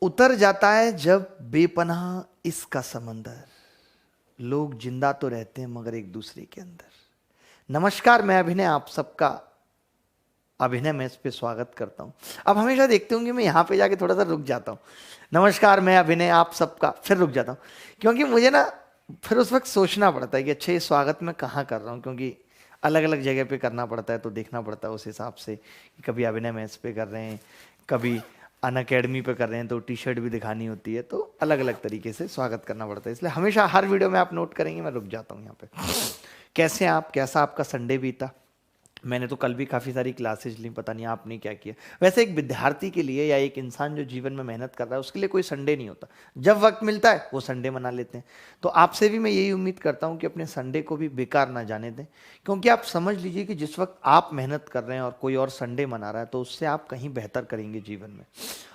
उतर जाता है जब बेपनाह इसका समंदर, लोग जिंदा तो रहते हैं मगर एक दूसरे के अंदर। नमस्कार, मैं अभिनय आप सबका अभिनय में इस पे स्वागत करता हूं। अब हमेशा देखते होंगे मैं यहां पे जाके थोड़ा सा रुक जाता हूं। नमस्कार, मैं अभिनय आप सबका, फिर रुक जाता हूं क्योंकि मुझे ना फिर उस वक्त सोचना पड़ता है कि अच्छा ये स्वागत मैं कहाँ कर रहा हूँ, क्योंकि अलग अलग जगह पे करना पड़ता है तो देखना पड़ता है उस हिसाब से कि कभी अभिनय मैच पे कर रहे हैं, कभी अन अकेडमी पे कर रहे हैं तो टी शर्ट भी दिखानी होती है, तो अलग अलग तरीके से स्वागत करना पड़ता है। इसलिए हमेशा हर वीडियो में आप नोट करेंगे मैं रुक जाता हूँ यहाँ पे। कैसे हैं आप, कैसा आपका संडे बीता? मैंने तो कल भी काफ़ी सारी क्लासेज ली, पता नहीं आपने क्या किया। वैसे एक विद्यार्थी के लिए या एक इंसान जो जीवन में मेहनत कर रहा है उसके लिए कोई संडे नहीं होता, जब वक्त मिलता है वो संडे मना लेते हैं। तो आपसे भी मैं यही उम्मीद करता हूं कि अपने संडे को भी बेकार ना जाने दें, क्योंकि आप समझ लीजिए कि जिस वक्त आप मेहनत कर रहे हैं और कोई और संडे मना रहा है तो उससे आप कहीं बेहतर करेंगे जीवन में।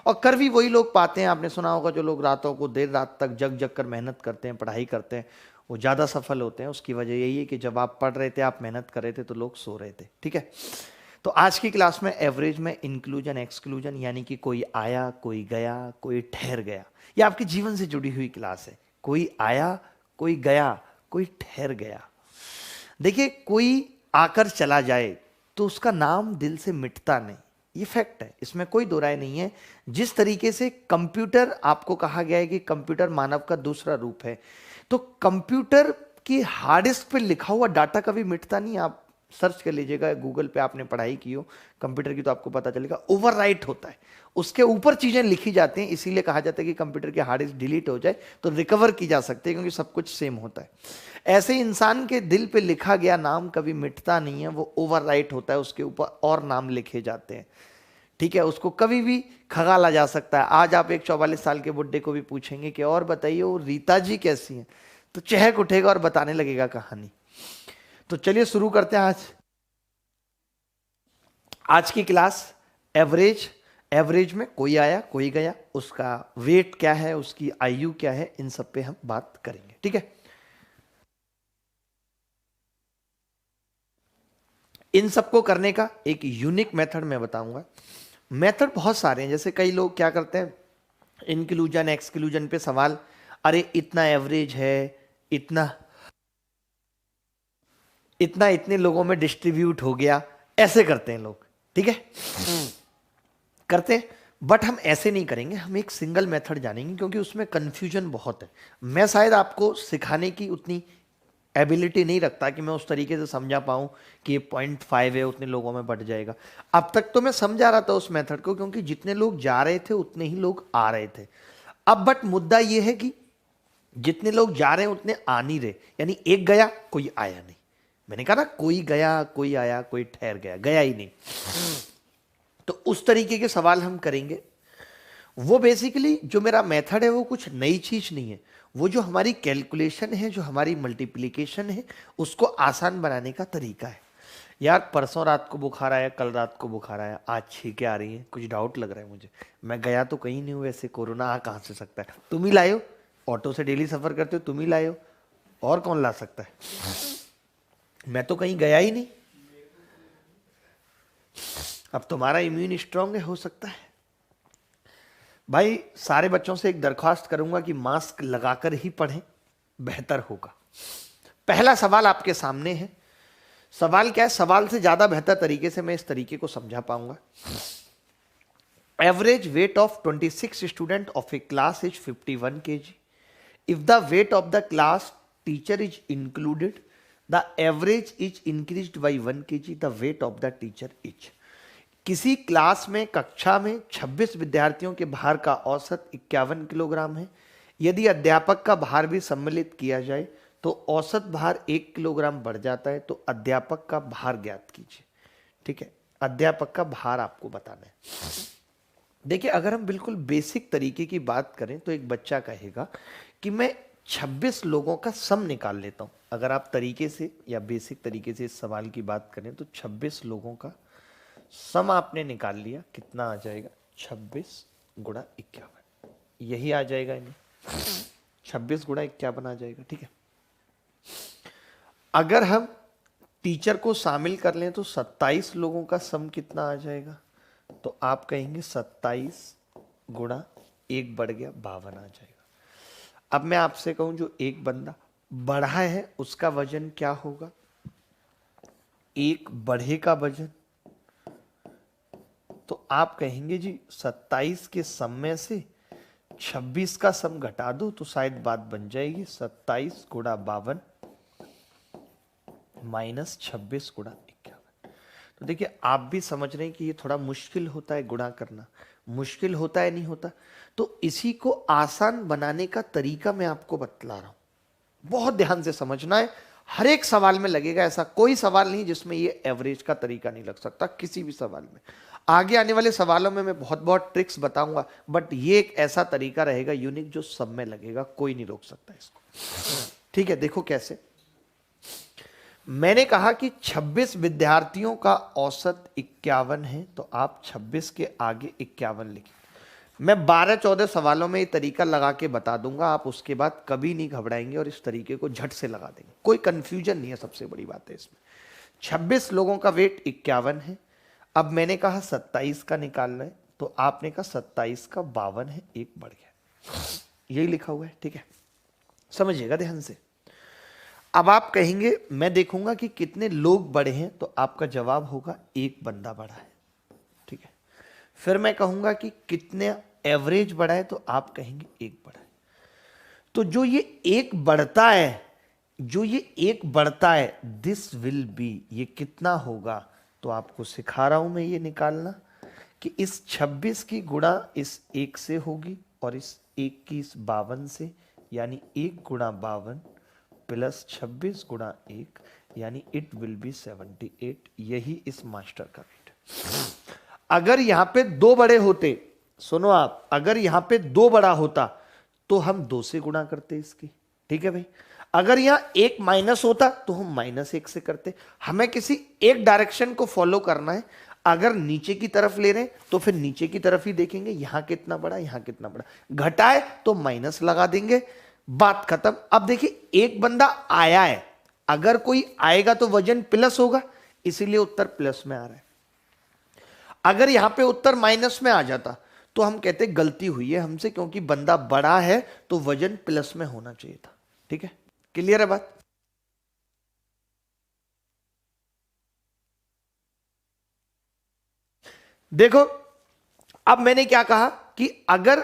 और कर भी वही लोग पाते हैं, आपने सुना होगा, जो लोग रातों को देर रात तक जग जग कर मेहनत करते हैं, पढ़ाई करते हैं, वो ज़्यादा सफल होते हैं। उसकी वजह यही है कि जब आप पढ़ रहे थे, आप मेहनत कर रहे थे, तो लोग सो रहे थे। ठीक है, तो आज की क्लास में एवरेज में इंक्लूजन एक्सक्लूजन, यानी कि कोई आया कोई गया कोई ठहर गया, ये आपके जीवन से जुड़ी हुई क्लास है। कोई आया कोई गया कोई ठहर गया। देखिए, कोई आकर चला जाए तो उसका नाम दिल से मिटता नहीं, ये फैक्ट है, इसमें कोई दो राय नहीं है। जिस तरीके से कंप्यूटर, आपको कहा गया है कि कंप्यूटर मानव का दूसरा रूप है, तो कंप्यूटर की हार्ड डिस्क पे लिखा हुआ डाटा कभी मिटता नहीं। आप सर्च कर लीजिएगा गूगल पे, आपने पढ़ाई की हो कंप्यूटर की तो आपको पता चलेगा, ओवरराइट होता है, उसके ऊपर चीजें लिखी जाती हैं। इसीलिए कहा जाता है कि कंप्यूटर की हार्ड डिस्क डिलीट हो जाए तो रिकवर की जा सकती है, क्योंकि सब कुछ सेम होता है। ऐसे ही इंसान के दिल पे लिखा गया नाम कभी मिटता नहीं है, वो ओवरराइट होता है, उसके ऊपर और नाम लिखे जाते हैं। ठीक है, उसको कभी भी खगाला जा सकता है। आज आप एक 44 साल के बुड्ढे को भी पूछेंगे कि और बताइए वो रीता जी कैसी हैं, तो चहक उठेगा और बताने लगेगा कहानी। तो चलिए शुरू करते हैं आज की क्लास। एवरेज, एवरेज में कोई आया कोई गया, उसका वेट क्या है, उसकी आयु क्या है, इन सब पे हम बात करेंगे। ठीक है, इन सबको करने का एक यूनिक मेथड मैं बताऊंगा। मेथड बहुत सारे हैं, जैसे कई लोग क्या करते हैं, इंक्लूजन एक्सक्लूजन पे सवाल, अरे इतना एवरेज है, इतना इतना इतने लोगों में डिस्ट्रीब्यूट हो गया, ऐसे करते हैं लोग। ठीक है, करते हैं, बट हम ऐसे नहीं करेंगे, हम एक सिंगल मेथड जानेंगे, क्योंकि उसमें कंफ्यूजन बहुत है। मैं शायद आपको सिखाने की उतनी एबिलिटी नहीं रखता कि मैं उस तरीके से समझा पाऊं कि ये 0.5 है उतने लोगों में बढ़ जाएगा। अब तक तो मैं समझा रहा था उस मेथड को, क्योंकि जितने लोग जा रहे थे उतने ही लोग आ रहे थे। अब बट मुद्दा ये है कि जितने लोग जा रहे हैं उतने आ नहीं रहे, यानी एक गया कोई आया नहीं। मैंने कहा ना, कोई गया कोई आया कोई ठहर गया, गया ही नहीं। तो उस तरीके के सवाल हम करेंगे। वो बेसिकली जो मेरा मेथड है वो कुछ नई चीज नहीं है, वो जो हमारी कैलकुलेशन है, जो हमारी मल्टीप्लिकेशन है, उसको आसान बनाने का तरीका है। यार परसों रात को बुखार आया, कल रात को बुखार आया, आज छींकें आ रही हैं, कुछ डाउट लग रहा है मुझे। मैं गया तो कहीं नहीं हूँ, वैसे कोरोना आ कहाँ से सकता है? तुम ही लाए हो, ऑटो से डेली सफर करते हो, तुम ही लाए हो, और कौन ला सकता है? मैं तो कहीं गया ही नहीं। अब तुम्हारा इम्यून स्ट्रांग है, हो सकता है। भाई सारे बच्चों से एक दरख्वास्त करूंगा कि मास्क लगाकर ही पढ़ें, बेहतर होगा। पहला सवाल आपके सामने है। सवाल क्या है? सवाल से ज्यादा बेहतर तरीके से मैं इस तरीके को समझा पाऊंगा। Average weight of 26 student of A class is 51 kg. If the weight of the class teacher is included, the average is increased by 1 kg. The weight of the teacher is. किसी क्लास में, कक्षा में 26 विद्यार्थियों के भार का औसत 51 kilogram है। यदि अध्यापक का भार भी सम्मिलित किया जाए तो औसत भार 1 किलोग्राम बढ़ जाता है। तो अध्यापक का भार ज्ञात कीजिए। ठीक है, अध्यापक का भार आपको बताना है। देखिए, अगर हम बिल्कुल बेसिक तरीके की बात करें तो एक बच्चा कहेगा कि मैं 26 लोगों का सम निकाल लेता हूं। अगर आप तरीके से या बेसिक तरीके से इस सवाल की बात करें तो 26 लोगों का सम आपने निकाल लिया, कितना आ जाएगा? 26 गुणा 51, यही आ जाएगा। इन्हें 26 गुणा 51 आ जाएगा। ठीक है, अगर हम टीचर को शामिल कर लें तो 27 लोगों का सम कितना आ जाएगा? तो आप कहेंगे 27 गुणा एक बढ़ गया 52 आ जाएगा। अब मैं आपसे कहूं जो एक बंदा बढ़ा है उसका वजन क्या होगा, एक बढ़े का वजन, तो आप कहेंगे जी 27 के सम में से 26 का सम घटा दो तो शायद बात बन जाएगी 27 गुणा 52 माइनस 26 गुणा 51। तो देखिए आप भी समझ रहे हैं कि ये थोड़ा मुश्किल होता है गुणा करना, मुश्किल होता है नहीं होता। तो इसी को आसान बनाने का तरीका मैं आपको बतला रहा हूं, बहुत ध्यान से समझना है। हर एक सवाल में लगेगा, ऐसा कोई सवाल नहीं जिसमें ये एवरेज का तरीका नहीं लग सकता, किसी भी सवाल में। आगे आने वाले सवालों में मैं बहुत बहुत ट्रिक्स बताऊंगा, बट ये एक ऐसा तरीका रहेगा यूनिक जो सब में लगेगा, कोई नहीं रोक सकता इसको। ठीक है, देखो कैसे। मैंने कहा कि 26 विद्यार्थियों का औसत 51 है, तो आप 26 के आगे 51 लिखें। मैं 12-14 सवालों में ये तरीका लगा के बता दूंगा, आप उसके बाद कभी नहीं घबराएंगे और इस तरीके को झट से लगा देंगे, कोई कंफ्यूजन नहीं है, सबसे बड़ी बात है इसमें। 26 लोगों का वेट 51 है। अब मैंने कहा 27 का निकालना है, तो आपने कहा 27 का 52 है, एक बढ़ गया, यही लिखा हुआ है। ठीक है, समझिएगा ध्यान से। अब आप कहेंगे मैं देखूंगा कि कितने लोग बढ़े हैं, तो आपका जवाब होगा एक बंदा बढ़ा है। ठीक है, फिर मैं कहूंगा कि कितने एवरेज बढ़ा है, तो आप कहेंगे एक बढ़ा है। तो जो ये एक बढ़ता है, जो ये एक बढ़ता है, दिस विल बी, ये कितना होगा, तो आपको सिखा रहा हूं मैं ये निकालना कि इस 26 की गुणा इस एक से होगी और इस एक की इस 52 से, यानी 1 गुणा 52 प्लस 26 गुणा 1, यानी इट विल बी 78। यही इस मास्टर का वेट। अगर यहां पे दो बड़े होते, सुनो आप, अगर यहां पे दो बड़ा होता तो हम 2 से गुणा करते इसकी। ठीक है भाई, अगर यहां एक माइनस होता तो हम -1 से करते। हमें किसी एक डायरेक्शन को फॉलो करना है। अगर नीचे की तरफ ले रहे हैं तो फिर नीचे की तरफ ही देखेंगे, यहां कितना बड़ा, यहां कितना बड़ा, घटाए तो माइनस लगा देंगे, बात खत्म। अब देखिए एक बंदा आया है, अगर कोई आएगा तो वजन प्लस होगा, इसीलिए उत्तर प्लस में आ रहा है। अगर यहां पे उत्तर माइनस में आ जाता तो हम कहते गलती हुई है हमसे, क्योंकि बंदा बड़ा है तो वजन प्लस में होना चाहिए था। ठीक है, क्लियर है बात। देखो अब मैंने क्या कहा कि अगर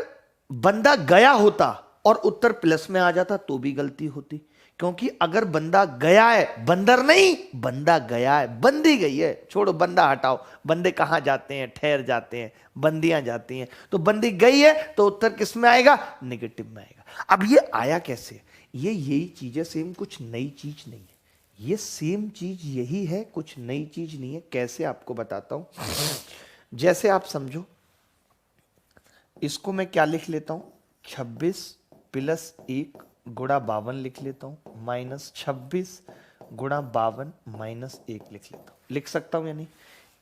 बंदा गया होता और उत्तर प्लस में आ जाता तो भी गलती होती, क्योंकि अगर बंदा गया है, बंदर नहीं, बंदा गया है, बंदी गई है, छोड़ो बंदा हटाओ, बंदे कहां जाते हैं, ठहर जाते हैं, बंदियां जाती हैं, तो बंदी गई है तो उत्तर किस में आएगा, नेगेटिव में आएगा। अब ये आया कैसे, ये यही चीज है सेम, कुछ नई चीज नहीं है, ये सेम चीज यही है, कुछ नई चीज नहीं है। कैसे आपको बताता हूं, जैसे आप समझो, इसको मैं क्या लिख लेता हूं, 26 प्लस 1 गुणा 52 लिख लेता हूं, माइनस 26 गुणा 52 माइनस 1 लिख लेता हूं। लिख सकता हूं या नहीं,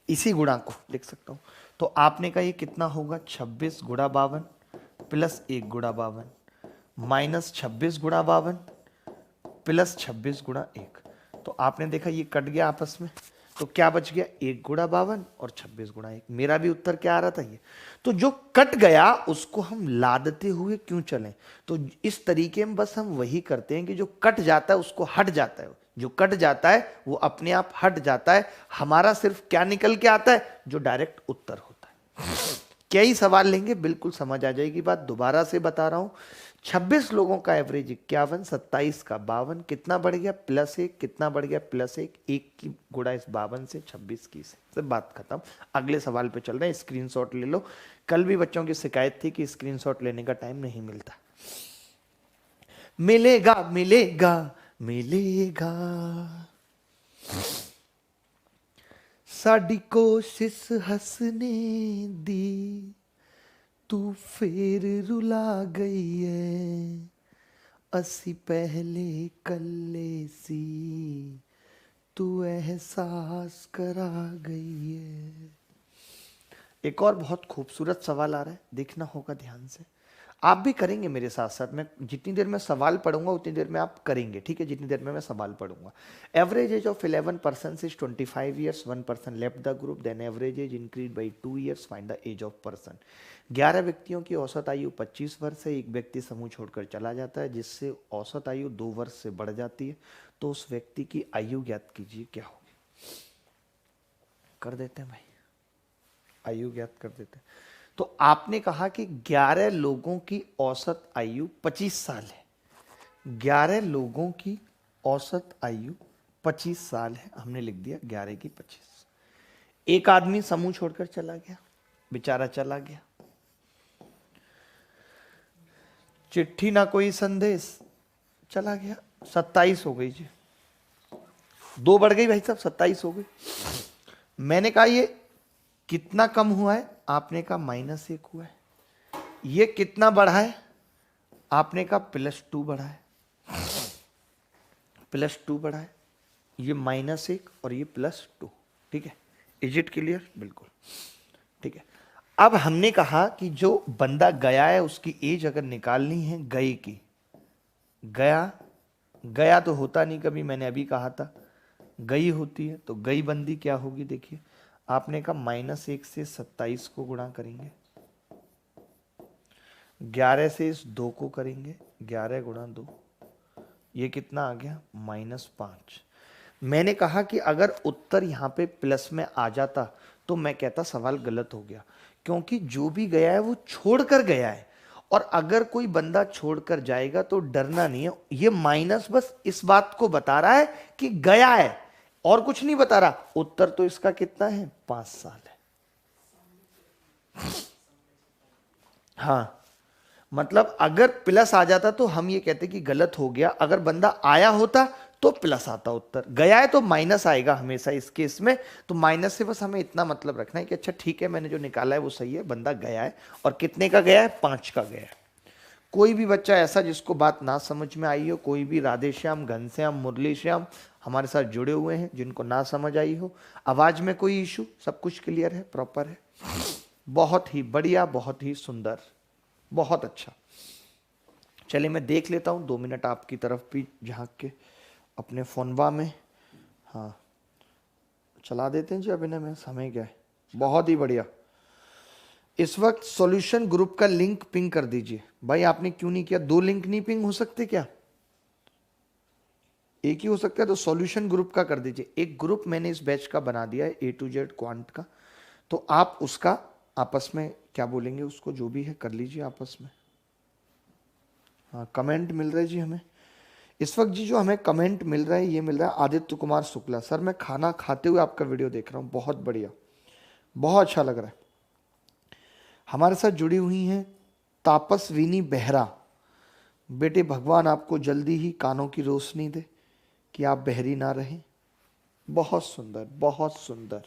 इसी गुणा को लिख सकता हूं। तो आपने कहा ये कितना होगा, 26 गुणा 52 प्लस 1 गुणा 52 माइनस 26 गुणा 52 प्लस 26 गुणा 1। तो आपने देखा ये कट गया आपस में, तो क्या बच गया, 1 गुणा 52 और 26 गुणा 1। मेरा भी उत्तर क्या आ रहा था ये। तो जो कट गया उसको हम लादते हुए क्यों चलें, तो इस तरीके में बस हम वही करते हैं कि जो कट जाता है उसको हट जाता है, जो कट जाता है वो अपने आप हट जाता है। हमारा सिर्फ क्या निकल के आता है, जो डायरेक्ट उत्तर होता है। क्या ही सवाल लेंगे, बिल्कुल समझ आ जाएगी बात। दोबारा से बता रहा हूं, 26 लोगों का एवरेज 51, 27 का 52, कितना बढ़ गया +1, कितना बढ़ गया +1, 1 की गुणा इस 52 से, 26 की से, बात खत्म। अगले सवाल पे चल रहे हैं, स्क्रीनशॉट ले लो। कल भी बच्चों की शिकायत थी कि स्क्रीनशॉट लेने का टाइम नहीं मिलता। मिलेगा मिलेगा मिलेगा, साडी कोशिश हंसने दी, तू फिर रुला गई है, असी पहले कल्ले सी, तू एहसास करा गई है। एक और बहुत खूबसूरत सवाल आ रहा है, देखना होगा ध्यान से। आप भी करेंगे मेरे साथ साथ। मैं जितनी देर में सवाल पढ़ूंगा उतनी देर में आप करेंगे, ठीक है, जितनी देर में मैं सवाल पढ़ूंगा। Average age of 11 person is 25 years, 1 person left the group, then average age increase by 2 years, find the age of person. 11 व्यक्तियों की औसत आयु 25 वर्ष है, एक व्यक्ति समूह छोड़कर चला जाता है जिससे औसत आयु 2 वर्ष से बढ़ जाती है, तो उस व्यक्ति की आयु ज्ञात कीजिए, क्या होगी। कर देते हैं भाई, आयु ज्ञात कर देते हैं। तो आपने कहा कि 11 लोगों की औसत आयु 25 साल है। 11 लोगों की औसत आयु 25 साल है, हमने लिख दिया 11 की 25। एक आदमी समूह छोड़कर चला गया, बेचारा चला गया, चिट्ठी ना कोई संदेश, चला गया। 27 हो गई जी, 2 बढ़ गई भाई साहब, 27 हो गई। मैंने कहा ये कितना कम हुआ है, आपने कहा -1 हुआ है। ये कितना बढ़ा है, आपने कहा +2 बढ़ा है, +2 बढ़ा है। ये -1 और ये +2, ठीक है। Is it clear? बिल्कुल ठीक है। अब हमने कहा कि जो बंदा गया है उसकी एज अगर निकालनी है गए की, गया तो होता नहीं कभी, मैंने अभी कहा था गई होती है, तो गई बंदी क्या होगी, देखिए आपने कहा -1 से 27 को गुणा करेंगे, 11 से इस 2 को करेंगे, 11 गुणा 2, ये कितना आ गया -5। मैंने कहा कि अगर उत्तर यहां पे प्लस में आ जाता तो मैं कहता सवाल गलत हो गया, क्योंकि जो भी गया है वो छोड़कर गया है, और अगर कोई बंदा छोड़कर जाएगा तो डरना नहीं है। ये माइनस बस इस बात को बता रहा है कि गया है, और कुछ नहीं बता रहा। उत्तर तो इसका कितना है, 5 साल है। हाँ, मतलब अगर प्लस आ जाता तो हम ये कहते कि गलत हो गया, अगर बंदा आया होता तो प्लस आता उत्तर, गया है तो माइनस आएगा हमेशा इस केस में। तो माइनस से बस हमें इतना मतलब रखना है कि अच्छा ठीक है, मैंने जो निकाला है वो सही है, बंदा गया है, और कितने का गया है, 5 का गया है। कोई भी बच्चा ऐसा जिसको बात ना समझ में आई हो, कोई भी राधे श्याम, घनश्याम, मुरली श्याम हमारे साथ जुड़े हुए हैं जिनको ना समझ आई हो, आवाज में कोई इशू, सब कुछ क्लियर है, प्रॉपर है, बहुत ही बढ़िया, बहुत ही सुंदर, बहुत अच्छा। चलिए मैं देख लेता हूँ 2 मिनट आपकी तरफ भी झांक के अपने फोनवा में। हाँ चला देते हैं जी अभिनय में, समय क्या है, बहुत ही बढ़िया। इस वक्त सॉल्यूशन ग्रुप का लिंक पिंग कर दीजिए। भाई आपने क्यों नहीं किया, 2 लिंक नहीं पिंग हो सकते क्या, एक ही हो सकता है, तो सॉल्यूशन ग्रुप का कर दीजिए। एक ग्रुप मैंने इस बैच का बना दिया है A to Z क्वांट का, तो आप उसका आपस में क्या बोलेंगे उसको, जो भी है कर लीजिए आपस में। हाँ कमेंट मिल रहा है जी हमें इस वक्त जी, जो हमें कमेंट मिल रहा है ये मिल रहा है आदित्य कुमार शुक्ला, सर मैं खाना खाते हुए आपका वीडियो देख रहा हूँ, बहुत बढ़िया, बहुत अच्छा लग रहा है। हमारे साथ जुड़ी हुई हैं तापसविनी बेहरा, बेटे भगवान आपको जल्दी ही कानों की रोशनी दे कि आप बहरी ना रहें। बहुत सुंदर, बहुत सुंदर,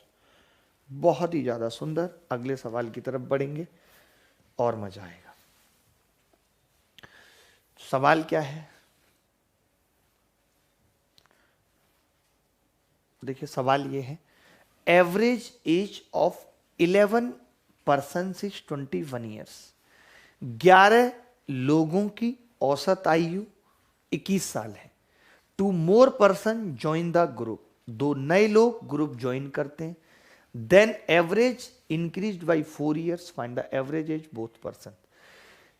बहुत ही ज़्यादा सुंदर। अगले सवाल की तरफ बढ़ेंगे और मजा आएगा। सवाल क्या है, देखिए सवाल ये है, average age of 11 person is 21 years. 11 लोगों की औसत आयु 21 साल है। 2 more person join the group, 2 नए लोग ग्रुप ज्वाइन करते हैं, then average increase by 4 years, find the average age both person.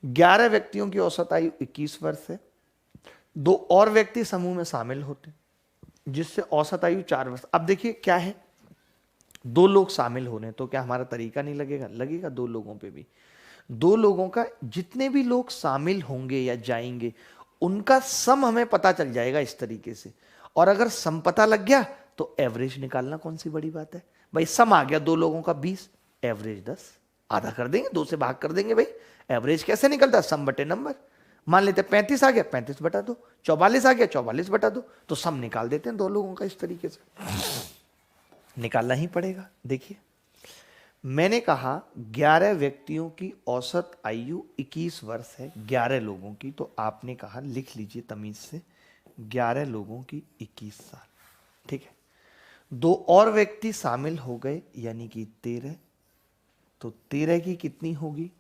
11 व्यक्तियों की औसत आयु 21 वर्ष है, 2 और व्यक्ति समूह में शामिल होते हैं जिससे औसत आयु 4 वर्ष। अब देखिए क्या है, 2 लोग शामिल होने, तो क्या हमारा तरीका नहीं लगेगा, लगेगा 2 लोगों पे भी। 2 लोगों का, जितने भी लोग शामिल होंगे या जाएंगे उनका सम हमें पता चल जाएगा इस तरीके से, और अगर सम पता लग गया तो एवरेज निकालना कौन सी बड़ी बात है भाई। सम आ गया 2 लोगों का 20, एवरेज 10, आधा कर देंगे, 2 से भाग कर देंगे भाई। एवरेज कैसे निकलता है, सम बटे नंबर। मान लेते 35 आ गया, 35 बटा 2, 44 आ गया, 44 बटा 2, तो सम निकाल देते हैं 2 लोगों का। इस तरीके से निकालना ही पड़ेगा। देखिए मैंने कहा 11 व्यक्तियों की औसत आयु 21 वर्ष है, 11 लोगों की, तो आपने कहा लिख लीजिए तमीज से 11 लोगों की 21 साल, ठीक है। 2 और व्यक्ति शामिल हो गए यानी कि 13, तो 13 की कितनी होगी,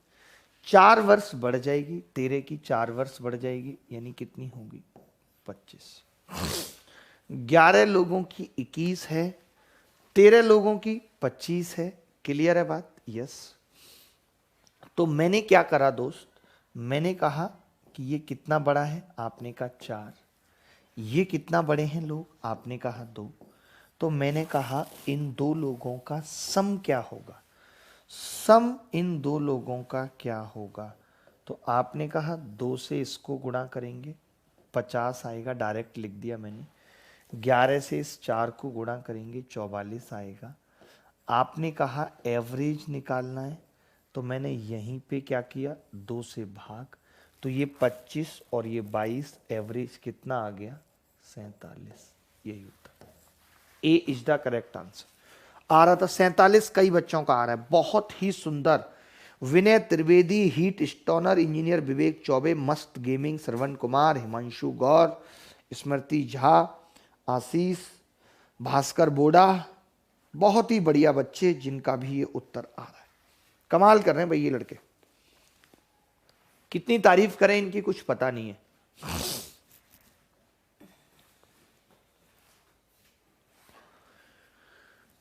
4 वर्ष बढ़ जाएगी, 13 की 4 वर्ष बढ़ जाएगी, यानी कितनी होगी 25। 11 लोगों की 21 है, 13 लोगों की 25 है। क्लियर है बात? यस। तो मैंने क्या करा दोस्त, मैंने कहा कि ये कितना बड़ा है, आपने कहा 4। ये कितना बड़े हैं लोग, आपने कहा 2। तो मैंने कहा इन 2 लोगों का सम क्या होगा, सम इन 2 लोगों का क्या होगा। तो आपने कहा 2 से इसको गुणा करेंगे 50 आएगा, डायरेक्ट लिख दिया मैंने। 11 से इस 4 को गुणा करेंगे 44 आएगा। आपने कहा एवरेज निकालना है, तो मैंने यहीं पे क्या किया, 2 से भाग, तो ये 25 और ये 22, एवरेज कितना आ गया 47। यही उत्तर, ए इज द करेक्ट आंसर। आ रहा था 47, कई बच्चों का आ रहा है, बहुत ही सुंदर। विनय त्रिवेदी, हीट स्टोनर, इंजीनियर विवेक चौबे, मस्त गेमिंग, श्रवण कुमार, हिमांशु गौर, स्मृति झा, आशीष, भास्कर बोडा, बहुत ही बढ़िया बच्चे जिनका भी ये उत्तर आ रहा है। कमाल कर रहे हैं भाई ये लड़के, कितनी तारीफ करें इनकी कुछ पता नहीं है।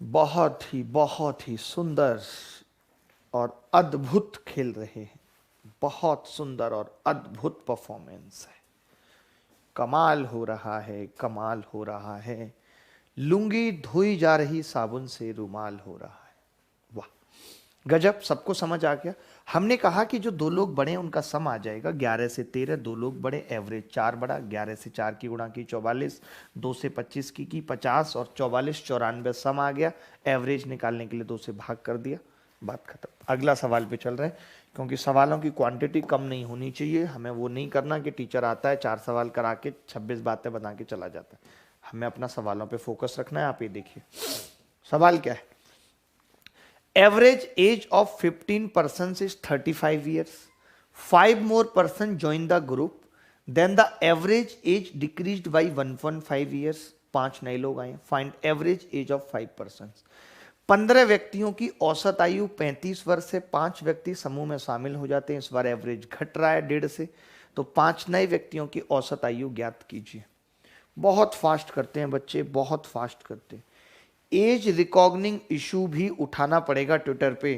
बहुत ही सुंदर और अद्भुत खेल रहे हैं, बहुत सुंदर और अद्भुत परफॉर्मेंस है। कमाल हो रहा है, कमाल हो रहा है। लुंगी धोई जा रही साबुन से रुमाल हो रहा है। वाह, गजब, सबको समझ आ गया। हमने कहा कि जो 2 लोग बड़े हैं उनका सम आ जाएगा। 11 से 13, 2 लोग बड़े, एवरेज 4 बड़ा, 11 से 4 की गुणा की 44, 2 से 25 की 50 और 44 94 सम आ गया। एवरेज निकालने के लिए 2 से भाग कर दिया, बात खत्म। अगला सवाल पे चल रहे हैं, क्योंकि सवालों की क्वांटिटी कम नहीं होनी चाहिए। हमें वो नहीं करना कि टीचर आता है 4 सवाल करा के 26 बातें बना के चला जाता है। हमें अपना सवालों पे फोकस रखना है। आप ये देखिए सवाल क्या है। Average age of 15 persons is 35 years. 5 more person join the group. Then the average age decreased by 1.5 years. 5 नए लोग आए। Find average age of 5 persons. 15 व्यक्तियों की औसत आयु 35 वर्ष से 5 व्यक्ति समूह में शामिल हो जाते हैं। इस बार एवरेज घट रहा है 1.5 से, तो 5 नए व्यक्तियों की औसत आयु ज्ञात कीजिए। बहुत फास्ट करते हैं बच्चे, बहुत फास्ट करते हैं। एज रिकॉग्निंग इशू भी उठाना पड़ेगा ट्विटर पे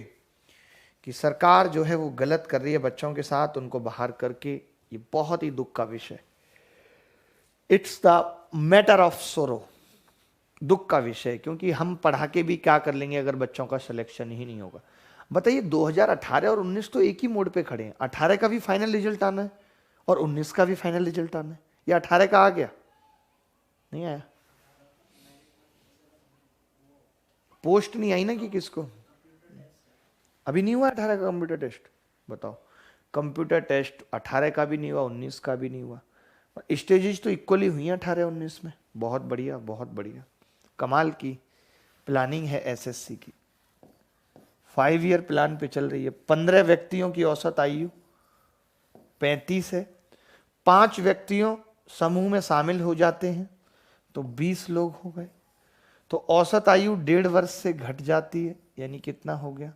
कि सरकार जो है वो गलत कर रही है बच्चों के साथ, उनको बाहर करके। ये बहुत ही दुख का विषय, इट्स द मैटर ऑफ सोरो, दुख का विषय। क्योंकि हम पढ़ा के भी क्या कर लेंगे अगर बच्चों का सिलेक्शन ही नहीं होगा। बताइए 2018 और 19 तो एक ही मोड पे खड़े हैं। 18 का भी फाइनल रिजल्ट आना है और 19 का भी फाइनल रिजल्ट आना है। या 18 का आ गया, नहीं आया, पोस्ट नहीं आई ना कि किसको, अभी नहीं हुआ 18 का कंप्यूटर टेस्ट। बताओ, कंप्यूटर टेस्ट 18 का भी नहीं हुआ, 19 का भी नहीं हुआ। स्टेजेस तो इक्वली हुई हैं 18 19 में। बहुत बढ़िया, बहुत बढ़िया, कमाल की प्लानिंग है एसएससी की। 5 ईयर प्लान पे चल रही है। 15 व्यक्तियों की औसत आयु 35 है। 5 व्यक्तियों समूह में शामिल हो जाते हैं तो 20 लोग हो गए। तो औसत आयु 1.5 वर्ष से घट जाती है, यानी कितना हो गया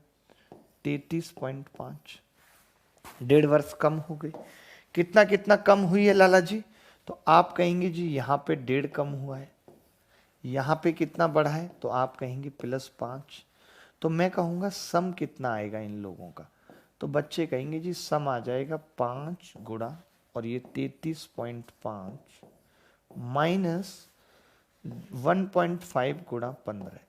33.5। 1.5 वर्ष कम हो गई। कितना कितना कम हुई है लाला जी? तो आप कहेंगे जी यहाँ पे 1.5 कम हुआ है, यहाँ पे कितना बढ़ा है, तो आप कहेंगे +5। तो मैं कहूँगा सम कितना आएगा इन लोगों का, तो बच्चे कहेंगे जी सम आ जाएगा 5 गुणा और ये 33.5 माइनस 1.5 गुणा 15।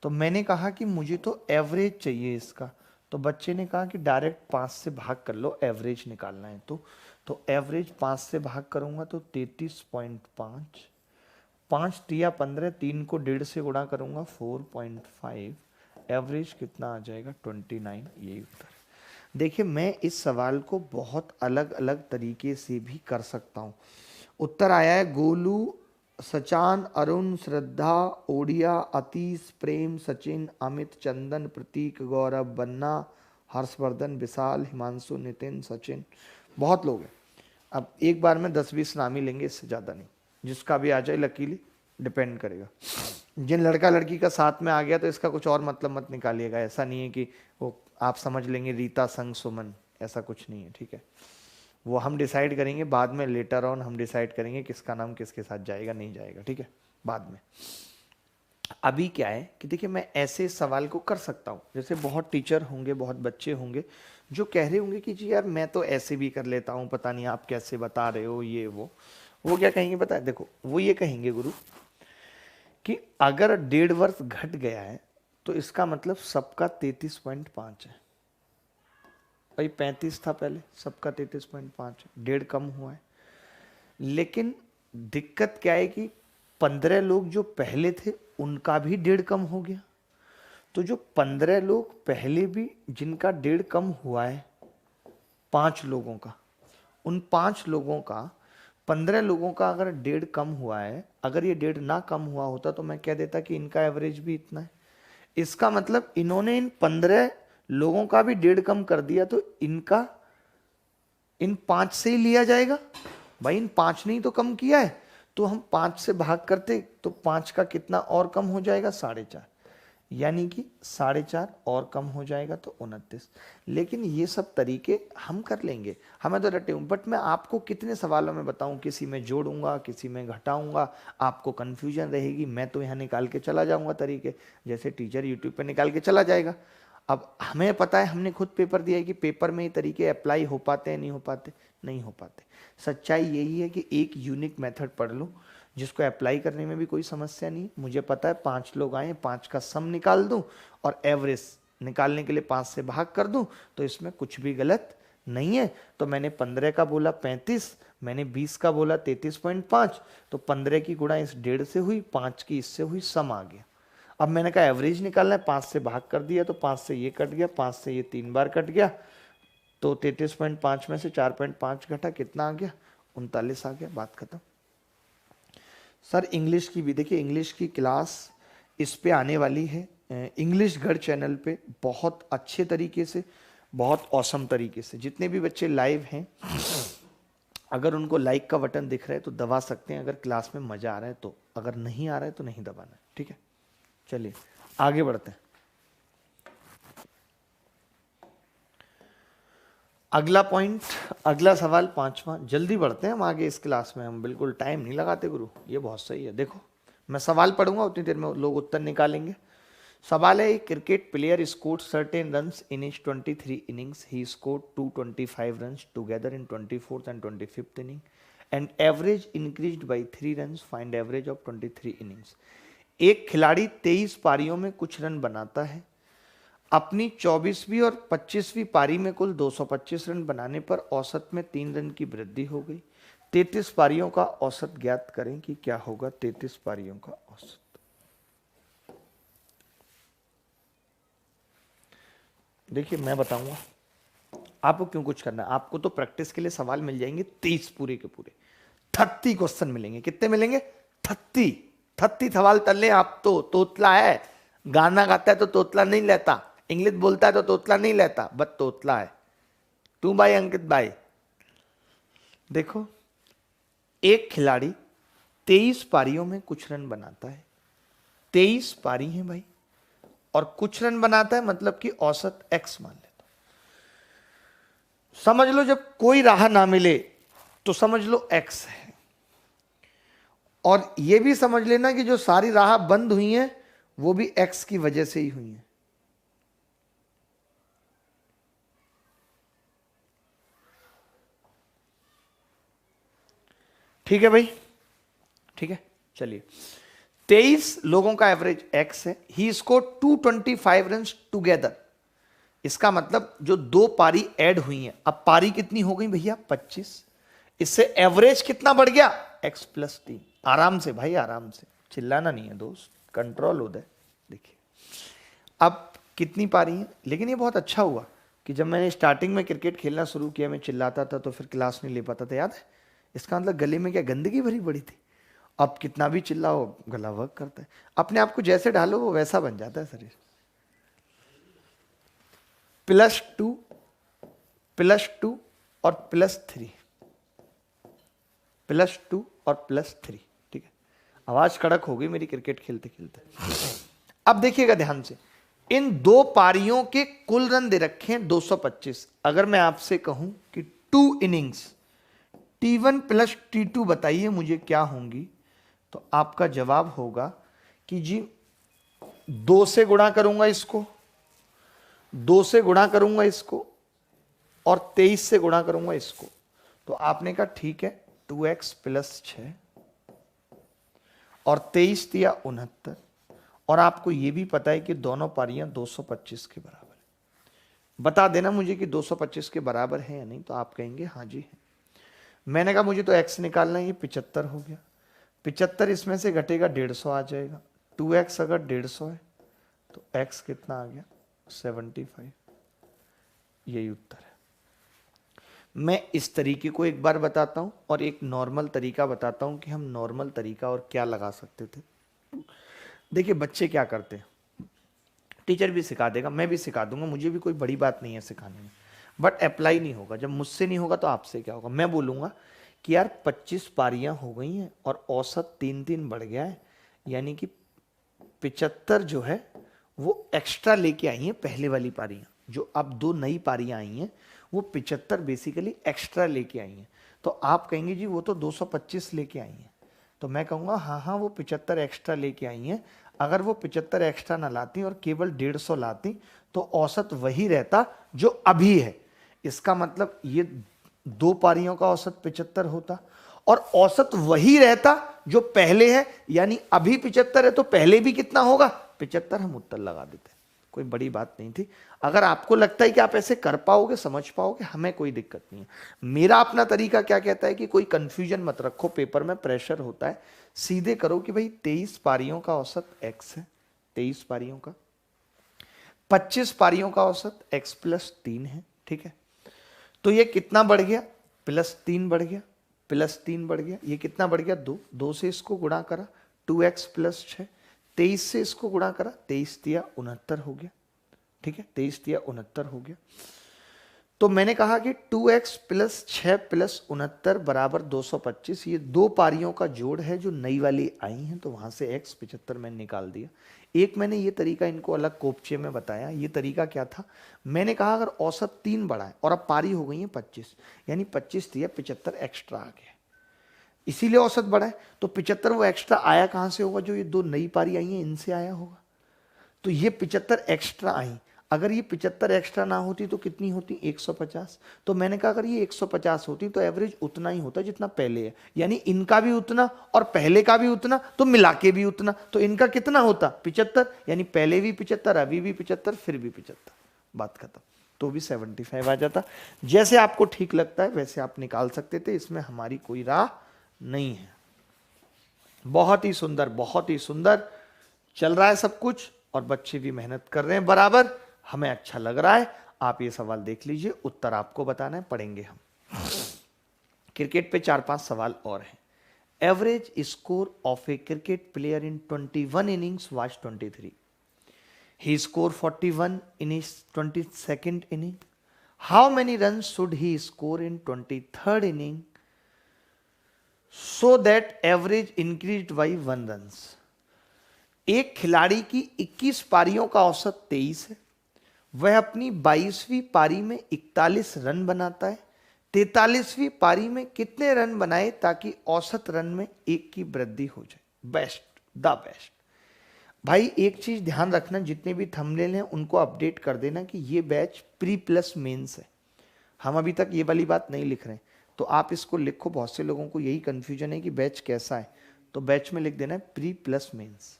तो मैंने कहा कि मुझे तो एवरेज चाहिए इसका, तो बच्चे ने कहा कि डायरेक्ट 5 से भाग कर लो, एवरेज निकालना है। तो एवरेज 5 से भाग करूंगा तो 33.5, 5 तिया 15, 3 को 1.5 से गुणा करूंगा 4.5, एवरेज कितना आ जाएगा 29। यही उत्तर। देखिए मैं इस सवाल को बहुत अलग अलग तरीके से भी कर सकता हूँ। उत्तर आया है गोलू, सचान, अरुण, श्रद्धा, ओडिया, अतीश, प्रेम, सचिन, अमित, चंदन, प्रतीक, गौरव, बन्ना, हर्षवर्धन, विशाल, हिमांशु, नितिन, सचिन, बहुत लोग हैं। अब एक बार में 10-20 नाम ही लेंगे, इससे ज़्यादा नहीं। जिसका भी आ जाए लकीली, डिपेंड करेगा। जिन लड़का लड़की का साथ में आ गया तो इसका कुछ और मतलब मत निकालिएगा। ऐसा नहीं है कि वो आप समझ लेंगे रीता संग सुमन, ऐसा कुछ नहीं है, ठीक है। वो हम डिसाइड करेंगे बाद में, लेटर ऑन हम डिसाइड करेंगे किसका नाम किसके साथ जाएगा नहीं जाएगा, ठीक है, बाद में। अभी क्या है कि देखिए मैं ऐसे सवाल को कर सकता हूँ, जैसे बहुत टीचर होंगे, बहुत बच्चे होंगे जो कह रहे होंगे कि जी यार मैं तो ऐसे भी कर लेता हूँ, पता नहीं आप कैसे बता रहे हो ये वो क्या कहेंगे पता है? देखो वो ये कहेंगे गुरु कि अगर 1.5 वर्ष घट गया है तो इसका मतलब सबका 33.5 है। भाई 35 था पहले, सबका 33.5 है, 1.5 कम हुआ है। लेकिन दिक्कत क्या है कि 15 लोग जो पहले थे उनका भी 1.5 कम हो गया। तो जो 15 लोग पहले भी जिनका 1.5 कम हुआ है 5 लोगों का, उन 5 लोगों का 15 लोगों का अगर 1.5 कम हुआ है, अगर ये 1.5 ना कम हुआ होता तो मैं कह देता कि इनका एवरेज भी इतना है। इसका मतलब इन्होंने इन 15 लोगों का भी 1.5 कम कर दिया, तो इनका इन 5 से ही लिया जाएगा। भाई इन 5 ने ही तो कम किया है, तो हम 5 से भाग करते तो 5 का कितना और कम हो जाएगा? 4.5, यानी कि 4.5 और कम हो जाएगा तो 29। लेकिन ये सब तरीके हम कर लेंगे, हमें तो रटे हूँ। बट मैं आपको कितने सवालों में बताऊं, किसी में जोड़ूंगा, किसी में घटाऊंगा, आपको कंफ्यूजन रहेगी। मैं तो यहाँ निकाल के चला जाऊंगा तरीके, जैसे टीचर यूट्यूब पे निकाल के चला जाएगा। अब हमें पता है, हमने खुद पेपर दिया है कि पेपर में ये तरीके अप्लाई हो पाते हैं, नहीं हो पाते? नहीं हो पाते। सच्चाई यही है कि एक यूनिक मेथड पढ़ लो जिसको अप्लाई करने में भी कोई समस्या नहीं। मुझे पता है 5 लोग आए, 5 का सम निकाल दूं और एवरेज निकालने के लिए 5 से भाग कर दूं, तो इसमें कुछ भी गलत नहीं है। तो मैंने 15 का बोला 35, मैंने 20 का बोला 33.5, तो 15 की गुणा इस 1.5 से हुई, 5 की इससे हुई, सम आ गया। अब मैंने कहा एवरेज निकालना है, 5 से भाग कर दिया तो 5 से ये कट गया, 5 से ये 3 बार कट गया, तो 33.5 में से 4.5 घटा, कितना आ गया? 39 आ गया, बात खत्म। सर इंग्लिश की भी देखिए, इंग्लिश की क्लास इस पे आने वाली है, इंग्लिश गढ़ चैनल पे, बहुत अच्छे तरीके से, बहुत औसम तरीके से। जितने भी बच्चे लाइव हैं, अगर उनको लाइक का बटन दिख रहा है तो दबा सकते हैं, अगर क्लास में मजा आ रहा है तो। अगर नहीं आ रहा है तो नहीं दबाना है, ठीक है। चलिए आगे बढ़ते हैं। अगला पॉइंट, अगला सवाल 5वां। जल्दी बढ़ते हैं हम आगे इस क्लास में, हम बिल्कुल टाइम नहीं लगाते गुरु, ये बहुत सही है। देखो मैं सवाल पढ़ूंगा, उतनी देर में लोग उत्तर निकालेंगे। सवाल है, cricket player scored certain runs in his 23 innings, he scored 225 runs together in 24th and 25th inning and average increased by 3 runs, find average of 23 innings. एक खिलाड़ी 23 पारियों में कुछ रन बनाता है, अपनी 24वीं और 25वीं पारी में कुल 225 रन बनाने पर औसत में 3 रन की वृद्धि हो गई। 33 पारियों का औसत ज्ञात करें कि क्या होगा 33 पारियों का औसत। देखिए मैं बताऊंगा आपको क्यों कुछ करना है। आपको तो प्रैक्टिस के लिए सवाल मिल जाएंगे 30 पूरे के पूरे, 30 क्वेश्चन मिलेंगे। कितने मिलेंगे? 30 सवाल तल ले। आप तो तोतला है, गाना गाता है तो तोतला नहीं लेता, इंग्लिश बोलता है तो तोतला नहीं लेता, बस तोतला है तू भाई अंकित भाई। देखो एक खिलाड़ी 23 पारियों में कुछ रन बनाता है, 23 पारी हैं भाई, और कुछ रन बनाता है मतलब कि औसत x मान लेता। समझ लो जब कोई राह ना मिले तो समझ लो x है, और यह भी समझ लेना कि जो सारी राह बंद हुई हैं वो भी x की वजह से ही हुई हैं। ठीक है भाई, ठीक है। चलिए 23 लोगों का एवरेज x है, ही स्कोर 225 रन टुगेदर। इसका मतलब जो 2 पारी ऐड हुई हैं, अब पारी कितनी हो गई भैया? 25। इससे एवरेज कितना बढ़ गया? x + 3। आराम से भाई, आराम से, चिल्लाना नहीं है दोस्त, कंट्रोल उदय। देखिए अब कितनी पारी है। लेकिन ये बहुत अच्छा हुआ कि जब मैंने स्टार्टिंग में क्रिकेट खेलना शुरू किया, मैं चिल्लाता था तो फिर क्लास नहीं ले पाता था, याद है? इसका मतलब गले में क्या गंदगी भरी पड़ी थी। अब कितना भी चिल्लाओ गला वर्क करता है, अपने आप को जैसे ढालो वो वैसा बन जाता है शरीर। +2 और +3, +2 और +3, ठीक है। आवाज कड़क हो गई मेरी क्रिकेट खेलते खेलते। अब देखिएगा ध्यान से, इन दो पारियों के कुल रन दे रखे हैं 225। अगर मैं आपसे कहूं कि 2 इनिंग्स T1 प्लस T2 बताइए मुझे क्या होंगी, तो आपका जवाब होगा कि जी 2 से गुणा करूंगा इसको, 2 से गुणा करूंगा इसको और 23 से गुणा करूंगा इसको। तो आपने कहा ठीक है 2x प्लस 6 और 23 दिया 69, और आपको यह भी पता है कि दोनों पारियां 225 के बराबर है। बता देना मुझे कि 225 के बराबर है या नहीं, तो आप कहेंगे हाँ जी है। मैंने कहा मुझे तो x निकालना है, ये 75 हो गया, 75 इसमें से घटेगा 150 आ जाएगा, 2x अगर 150 है तो x कितना आ गया 75। यही उत्तर है। मैं इस तरीके को एक बार बताता हूं और एक नॉर्मल तरीका बताता हूं कि हम नॉर्मल तरीका और क्या लगा सकते थे। देखिए बच्चे क्या करते हैं, टीचर भी सिखा देगा, मैं भी सिखा दूंगा, मुझे भी कोई बड़ी बात नहीं है सिखाने में, बट अप्लाई नहीं होगा। जब मुझसे नहीं होगा तो आपसे क्या होगा। मैं बोलूंगा कि यार 25 पारियां हो गई हैं और औसत 3-3 बढ़ गया है, यानी कि 75 जो है वो एक्स्ट्रा लेके आई हैं पहले वाली पारियां। जो अब 2 नई पारियां आई हैं वो 75 बेसिकली एक्स्ट्रा लेके आई हैं। तो आप कहेंगे जी वो तो 225 लेके आई हैं, तो मैं कहूँगा हाँ हाँ वो 75 एक्स्ट्रा लेके आई हैं। अगर वो 75 एक्स्ट्रा ना लाती और केवल 150 लाती तो औसत वही रहता जो अभी है। इसका मतलब ये 2 पारियों का औसत 75 होता और औसत वही रहता जो पहले है, यानी अभी 75 है तो पहले भी कितना होगा 75। हम उत्तर लगा देते, कोई बड़ी बात नहीं थी। अगर आपको लगता है कि आप ऐसे कर पाओगे, समझ पाओगे, हमें कोई दिक्कत नहीं है। मेरा अपना तरीका क्या कहता है कि कोई कंफ्यूजन मत रखो, पेपर में प्रेशर होता है, सीधे करो कि भाई 23 पारियों का औसत x है, 23 पारियों का, 25 पारियों का औसत x प्लस 3 है, ठीक है। तो ये कितना बढ़ गया, प्लस 3 बढ़ गया, प्लस 3 बढ़ गया, ये कितना बढ़ गया 2, 2 से इसको गुणा करा 2x प्लस 6, 23 से इसको गुणा करा 23 दिया 69 हो गया, ठीक है, 23 दिया 69 हो गया। तो मैंने कहा कि 2x प्लस 6 प्लस 69 बराबर 225। ये 2 पारियों का जोड़ है जो नई वाली आई हैं, तो वहां से x 75 मैंने निकाल दिया। एक मैंने ये तरीका इनको अलग कोपचे में बताया। ये तरीका क्या था, मैंने कहा अगर औसत 3 बढ़ा है और अब पारी हो गई है 25, यानी 25 दिया 75 एक्स्ट्रा आ गया, इसीलिए औसत बढ़ा है। तो 75 वो एक्स्ट्रा आया कहां से होगा, जो ये 2 नई पारी आई हैं इनसे आया होगा। तो ये 75 एक्स्ट्रा आई, अगर ये 75 एक्स्ट्रा ना होती तो कितनी होती 150। तो मैंने कहा अगर ये 150 होती तो एवरेज उतना ही होता जितना पहले है, यानी इनका भी उतना और पहले का भी उतना, तो मिला के भी उतना। तो इनका कितना होता 75, यानी पहले भी 75, अभी भी 75, फिर भी 75, बात खत्म। तो भी 75 आ जाता। जैसे आपको ठीक लगता है वैसे आप निकाल सकते थे, इसमें हमारी कोई राह नहीं है। बहुत ही सुंदर, बहुत ही सुंदर चल रहा है सब कुछ और बच्चे भी मेहनत कर रहे हैं बराबर, हमें अच्छा लग रहा है। आप ये सवाल देख लीजिए, उत्तर आपको बताना है, पढ़ेंगे हम। क्रिकेट पे 4-5 सवाल और हैं। Average score of A cricket player in 21 innings was 23। He score 41 in his 22nd inning. How many run should he score in 23rd inning so that average increase by 1 run. एक खिलाड़ी की 21 पारियों का औसत 23 है, वह अपनी 22वीं पारी में 41 रन बनाता है। 43वीं पारी में कितने रन बनाए ताकि औसत रन में 1 की वृद्धि हो जाए। Best, the best. भाई एक चीज ध्यान रखना, जितने भी थंबनेल हैं उनको अपडेट कर देना कि ये बैच प्री प्लस मेंस है। हम अभी तक ये वाली बात नहीं लिख रहे हैं, तो आप इसको लिखो। बहुत से लोगों को यही कंफ्यूजन है कि बैच कैसा है, तो बैच में लिख देना है pre plus mains.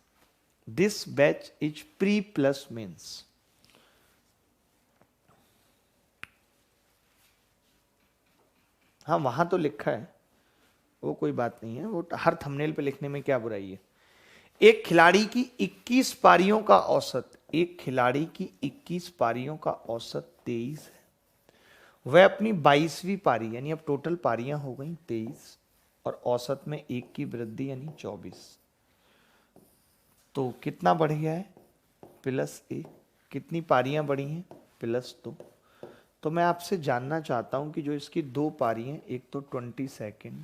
This batch is pre plus mains. हाँ वहां तो लिखा है, वो कोई बात नहीं है, वो हर थंबनेल पे लिखने में क्या बुराई है। एक खिलाड़ी की 21 पारियों का औसत, एक खिलाड़ी की 21 पारियों का औसत 23 है। वह अपनी 22वीं पारी, यानी अब टोटल पारियां हो गई 23 और औसत में 1 की वृद्धि यानी 24। तो कितना बढ़ गया है +1। कितनी पारियां बढ़ी हैं +2। तो मैं आपसे जानना चाहता हूं कि जो इसकी 2 पारी हैं, एक तो 22nd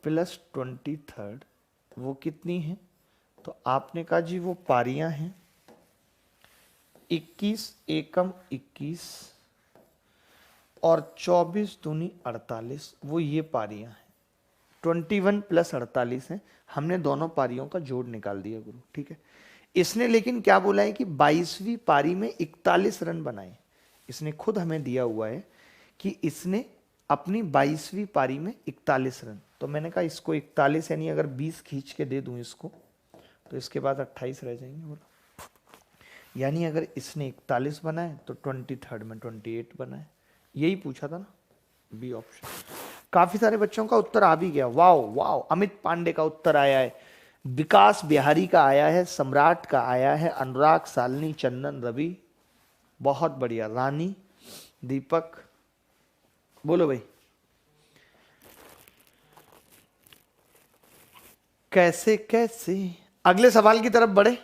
प्लस 23rd, वो कितनी है। तो आपने कहा जी वो पारियां हैं 21 एकम 21 और 24 दूनी 48, वो ये पारियां हैं। 21 प्लस 48 है, हमने दोनों पारियों का जोड़ निकाल दिया गुरु, ठीक है। इसने लेकिन क्या बोला है कि 22वीं पारी में 41 रन बनाए। इसने खुद हमें दिया हुआ है कि इसने अपनी 22वीं पारी में 41 रन, तो मैंने कहा इसको 41 यानी अगर 20 खींच के दे दूं इसको तो इसके बाद 28 रह जाएंगे, बोला। यानी अगर इसने 41 बनाए तो 23rd में 28 बनाए, यही पूछा था ना, बी ऑप्शन। काफी सारे बच्चों का उत्तर आ भी गया, वाओ वाओ। अमित पांडे का उत्तर आया है, विकास बिहारी का आया है, सम्राट का आया है, अनुराग, सालनी, चंदन, रवि, बहुत बढ़िया, रानी, दीपक, बोलो भाई। कैसे कैसे अगले सवाल की तरफ बढ़े।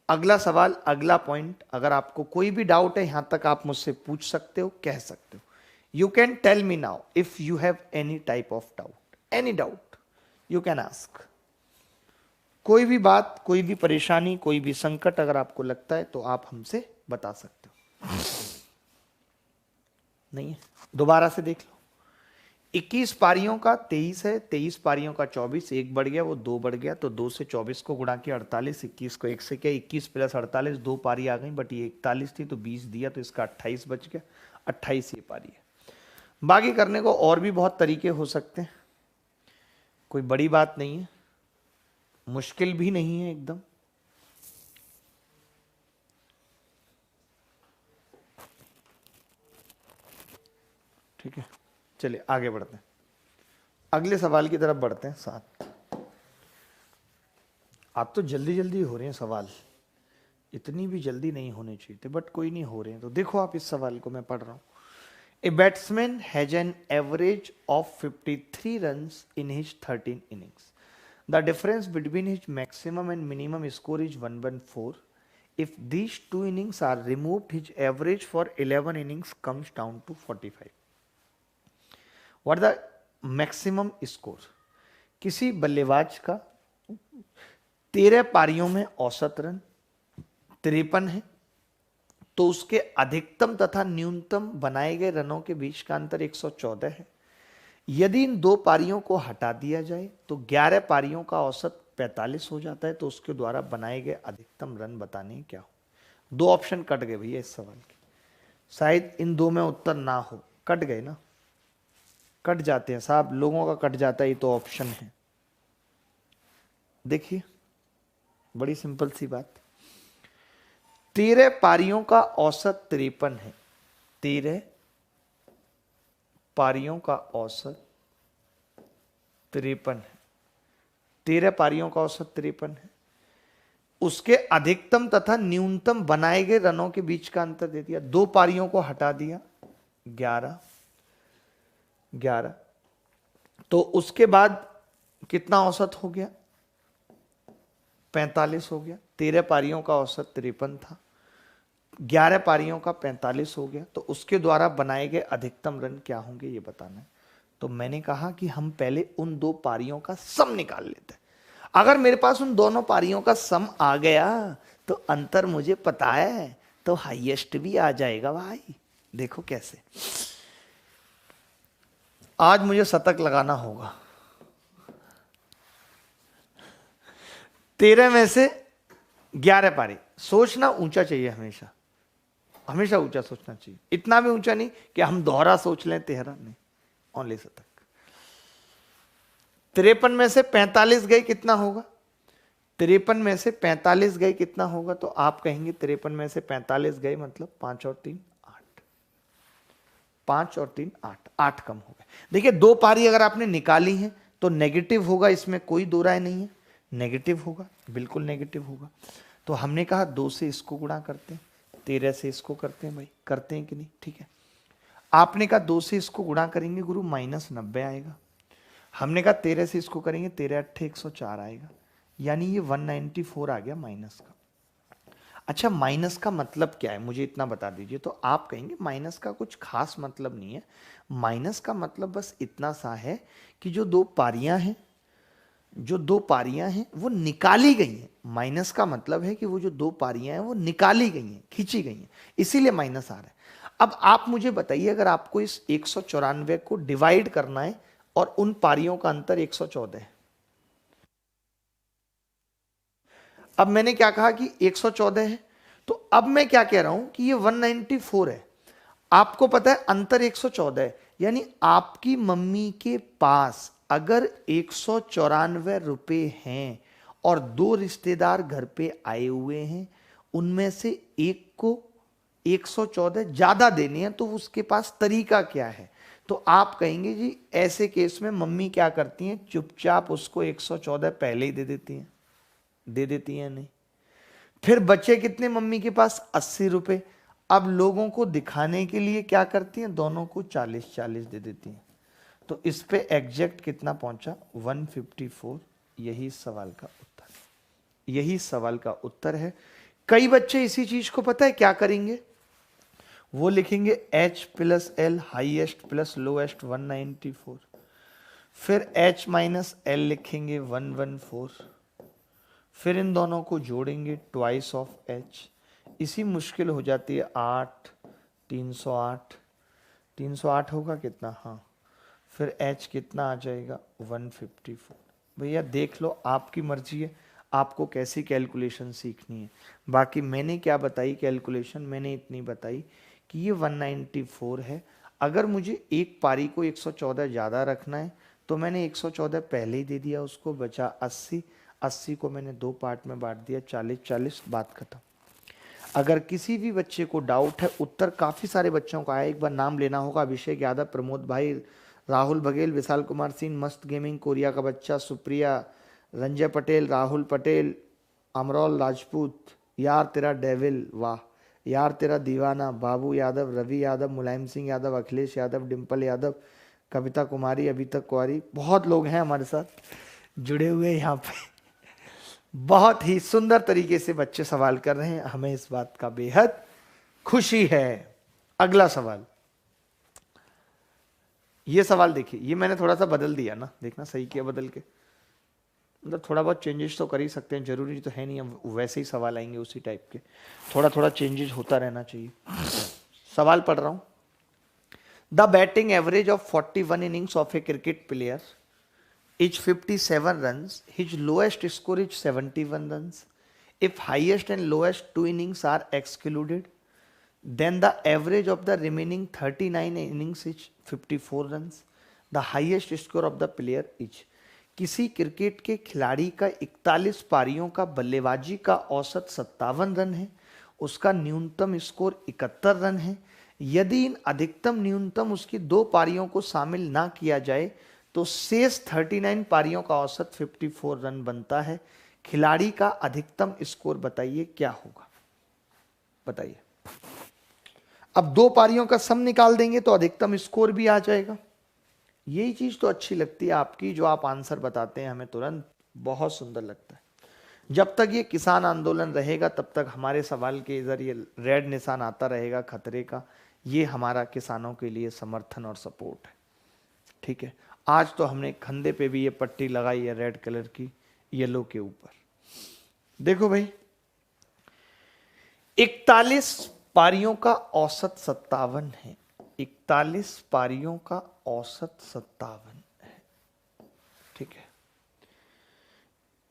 अगला सवाल, अगला पॉइंट, अगर आपको कोई भी डाउट है यहां तक आप मुझसे पूछ सकते हो, कह सकते हो। You can tell me now if you have any type of doubt, any doubt you can ask. कोई भी बात, कोई भी परेशानी, कोई भी संकट अगर आपको लगता है तो आप हमसे बता सकते हो। नहीं है, दोबारा से देख लो। 21 पारियों का 23 है, 23 पारियों का 24, एक बढ़ गया वो 2 बढ़ गया, तो 2 से 24 को गुणा किया 48, 21 को 1 से किया, 21 प्लस 48, 2 पारी आ गई, बट ये 41 थी तो 20 दिया तो इसका 28 बच गया, 28 ये पारी है। बाकी करने को और भी बहुत तरीके हो सकते हैं, कोई बड़ी बात नहीं है, मुश्किल भी नहीं है एकदम। ठीक है, चलिए आगे बढ़ते हैं, अगले सवाल की तरफ बढ़ते हैं साथ। आप तो जल्दी जल्दी हो रहे हैं सवाल, इतनी भी जल्दी नहीं होने चाहिए थे, बट कोई नहीं हो रहे हैं। तो देखो आप इस सवाल को मैं पढ़ रहा हूं। A batsman has an average of 53 runs in his 13 innings. The difference between his maximum and minimum score is 114. If these two innings are removed, his average for 11 innings comes down to 45. What is the maximum score? किसी बल्लेबाज का 13 पारियों में औसत run 53 है, तो उसके अधिकतम तथा न्यूनतम बनाए गए रनों के बीच का अंतर 114 है। यदि इन 2 पारियों को हटा दिया जाए तो 11 पारियों का औसत 45 हो जाता है, तो उसके द्वारा बनाए गए अधिकतम रन बताने क्या हो। 2 ऑप्शन कट गए भैया इस सवाल के, शायद इन 2 में उत्तर ना हो, कट गए ना, कट जाते हैं साहब, लोगों का कट जाता है, ये तो ऑप्शन है। देखिए बड़ी सिंपल सी बात, 13 पारियों का औसत 53 है, 13 पारियों का औसत 53 है, 13 पारियों का औसत 53 है, उसके अधिकतम तथा न्यूनतम बनाए गए रनों के बीच का अंतर दे दिया, 2 पारियों को हटा दिया 11, तो उसके बाद कितना औसत हो गया, 45 हो गया। 13 पारियों का औसत 53 था, 11 पारियों का 45 हो गया, तो उसके द्वारा बनाए गए अधिकतम रन क्या होंगे ये बताना है। तो मैंने कहा कि हम पहले उन 2 पारियों का सम निकाल लेते हैं। अगर मेरे पास उन दोनों पारियों का सम आ गया तो अंतर मुझे पता है, तो हाईएस्ट भी आ जाएगा भाई। देखो कैसे, आज मुझे शतक लगाना होगा। 13 में से 11 पारी, सोचना ऊंचा चाहिए, हमेशा हमेशा ऊंचा सोचना चाहिए, इतना भी ऊंचा नहीं कि हम दोहरा सोच लें, 13 नहीं, ओनली शतक। 53 में से 45 गए कितना होगा, 53 में से 45 गए कितना होगा, तो आप कहेंगे 53 में से 45 गए मतलब 5 और 3 8, 5 और 3 8, 8 कम हो गए। देखिए 2 पारी अगर आपने निकाली है तो नेगेटिव होगा, इसमें कोई दो राय नहीं है, नेगेटिव होगा, बिल्कुल नेगेटिव होगा। तो हमने कहा 2 से इसको गुणा करते हैं, 13 से इसको करते हैं, भाई करते हैं कि नहीं, ठीक है। आपने कहा 2 से इसको गुणा करेंगे गुरु -90 आएगा, हमने कहा 13 से इसको करेंगे, 13 8 104 आएगा, यानी ये 194 आ गया माइनस का। अच्छा माइनस का मतलब क्या है मुझे इतना बता दीजिए। तो आप कहेंगे माइनस का कुछ खास मतलब नहीं है, माइनस का मतलब बस इतना सा है कि जो 2 पारियां हैं जो दो पारियां हैं वो निकाली गई हैं। माइनस का मतलब है कि वो जो दो पारियां हैं वो निकाली गई हैं, खींची गई हैं, इसीलिए माइनस आ रहा है। अब आप मुझे बताइए, अगर आपको इस 194 को डिवाइड करना है और उन पारियों का अंतर 114 है। अब मैंने क्या कहा कि 114 है, तो अब मैं क्या कह रहा हूं कि ये 194 है। आपको पता है अंतर 114 है, यानी आपकी मम्मी के पास अगर 194 रुपए हैं और दो रिश्तेदार घर पे आए हुए हैं, उनमें से एक को 114 ज्यादा देने हैं, तो उसके पास तरीका क्या है? तो आप कहेंगे जी ऐसे केस में मम्मी क्या करती हैं, चुपचाप उसको 114 पहले ही दे देती हैं नहीं। फिर बचे कितने मम्मी के पास? 80 रुपए। अब लोगों को दिखाने के लिए क्या करती हैं, दोनों को 40-40 दे देती हैं। तो इस पे एग्जैक्ट कितना पहुंचा? 154। यही सवाल का उत्तर, यही सवाल का उत्तर है। कई बच्चे इसी चीज को पता है क्या करेंगे, वो लिखेंगे H plus L highest plus lowest 194, फिर H माइनस एल लिखेंगे 114, फिर इन दोनों को जोड़ेंगे ट्वाइस ऑफ H। इसी मुश्किल हो जाती है 8, 308, 308 होगा कितना? हाँ, फिर H कितना आ जाएगा? 154। भैया देख लो, आपकी मर्जी है आपको कैसी कैलकुलेशन सीखनी है। बाकी मैंने क्या बताई कैलकुलेशन, मैंने इतनी बताई कि ये 194 है। अगर मुझे एक पारी को 114 ज़्यादा रखना है तो मैंने 114 पहले ही दे दिया, उसको बचा 80, 80 को मैंने दो पार्ट में बांट दिया, 40-40, बात खत्म। अगर किसी भी बच्चे को डाउट है, उत्तर काफ़ी सारे बच्चों का है, एक बार नाम लेना होगा, अभिषेक यादव, प्रमोद भाई, राहुल बघेल, विशाल कुमार सिंह, मस्त गेमिंग, कोरिया का बच्चा, सुप्रिया, रंजय पटेल, राहुल पटेल, अमरोल राजपूत, यार तेरा डेविल, वाह, यार तेरा दीवाना, बाबू यादव, रवि यादव, मुलायम सिंह यादव, अखिलेश यादव, डिम्पल यादव, कविता कुमारी, अभी तक कुमारी, बहुत लोग हैं हमारे साथ जुड़े हुए यहाँ पे। बहुत ही सुंदर तरीके से बच्चे सवाल कर रहे हैं, हमें इस बात का बेहद खुशी है। अगला सवाल, ये सवाल देखिए, ये मैंने थोड़ा सा बदल दिया ना, देखना सही किया बदल के, मतलब थोड़ा बहुत चेंजेस तो कर ही सकते हैं, जरूरी तो है नहीं हम वैसे ही सवाल आएंगे उसी टाइप के, थोड़ा थोड़ा चेंजेस होता रहना चाहिए। सवाल पढ़ रहा हूं। The batting average of 41 innings of A cricket player is 57 runs, his lowest score is 71 runs. If highest and lowest two innings are excluded, then the average of the remaining 39 innings is 54 runs. The highest score of the player is, किसी cricket के खिलाड़ी का 41 पारियों का बल्लेबाजी का औसत 57 run है, उसका न्यूनतम स्कोर 71 रन है। यदि इन अधिकतम न्यूनतम उसकी दो पारियों को शामिल ना किया जाए तो शेष 39 पारियों का औसत 54 रन बनता है। खिलाड़ी का अधिकतम स्कोर बताइए क्या होगा, बताइए। अब दो पारियों का सम निकाल देंगे तो अधिकतम स्कोर भी आ जाएगा। यही चीज तो अच्छी लगती है आपकी, जो आप आंसर बताते हैं हमें तुरंत बहुत सुंदर लगता है। जब तक ये किसान आंदोलन रहेगा तब तक हमारे सवाल के जरिए रेड निशान आता रहेगा खतरे का। ये हमारा किसानों के लिए समर्थन और सपोर्ट है, ठीक है। आज तो हमने कंधे पे भी ये पट्टी लगाई है रेड कलर की, येलो के ऊपर। देखो भाई, 41 पारियों का औसत 57 है, 41 पारियों का औसत 57 है, ठीक है।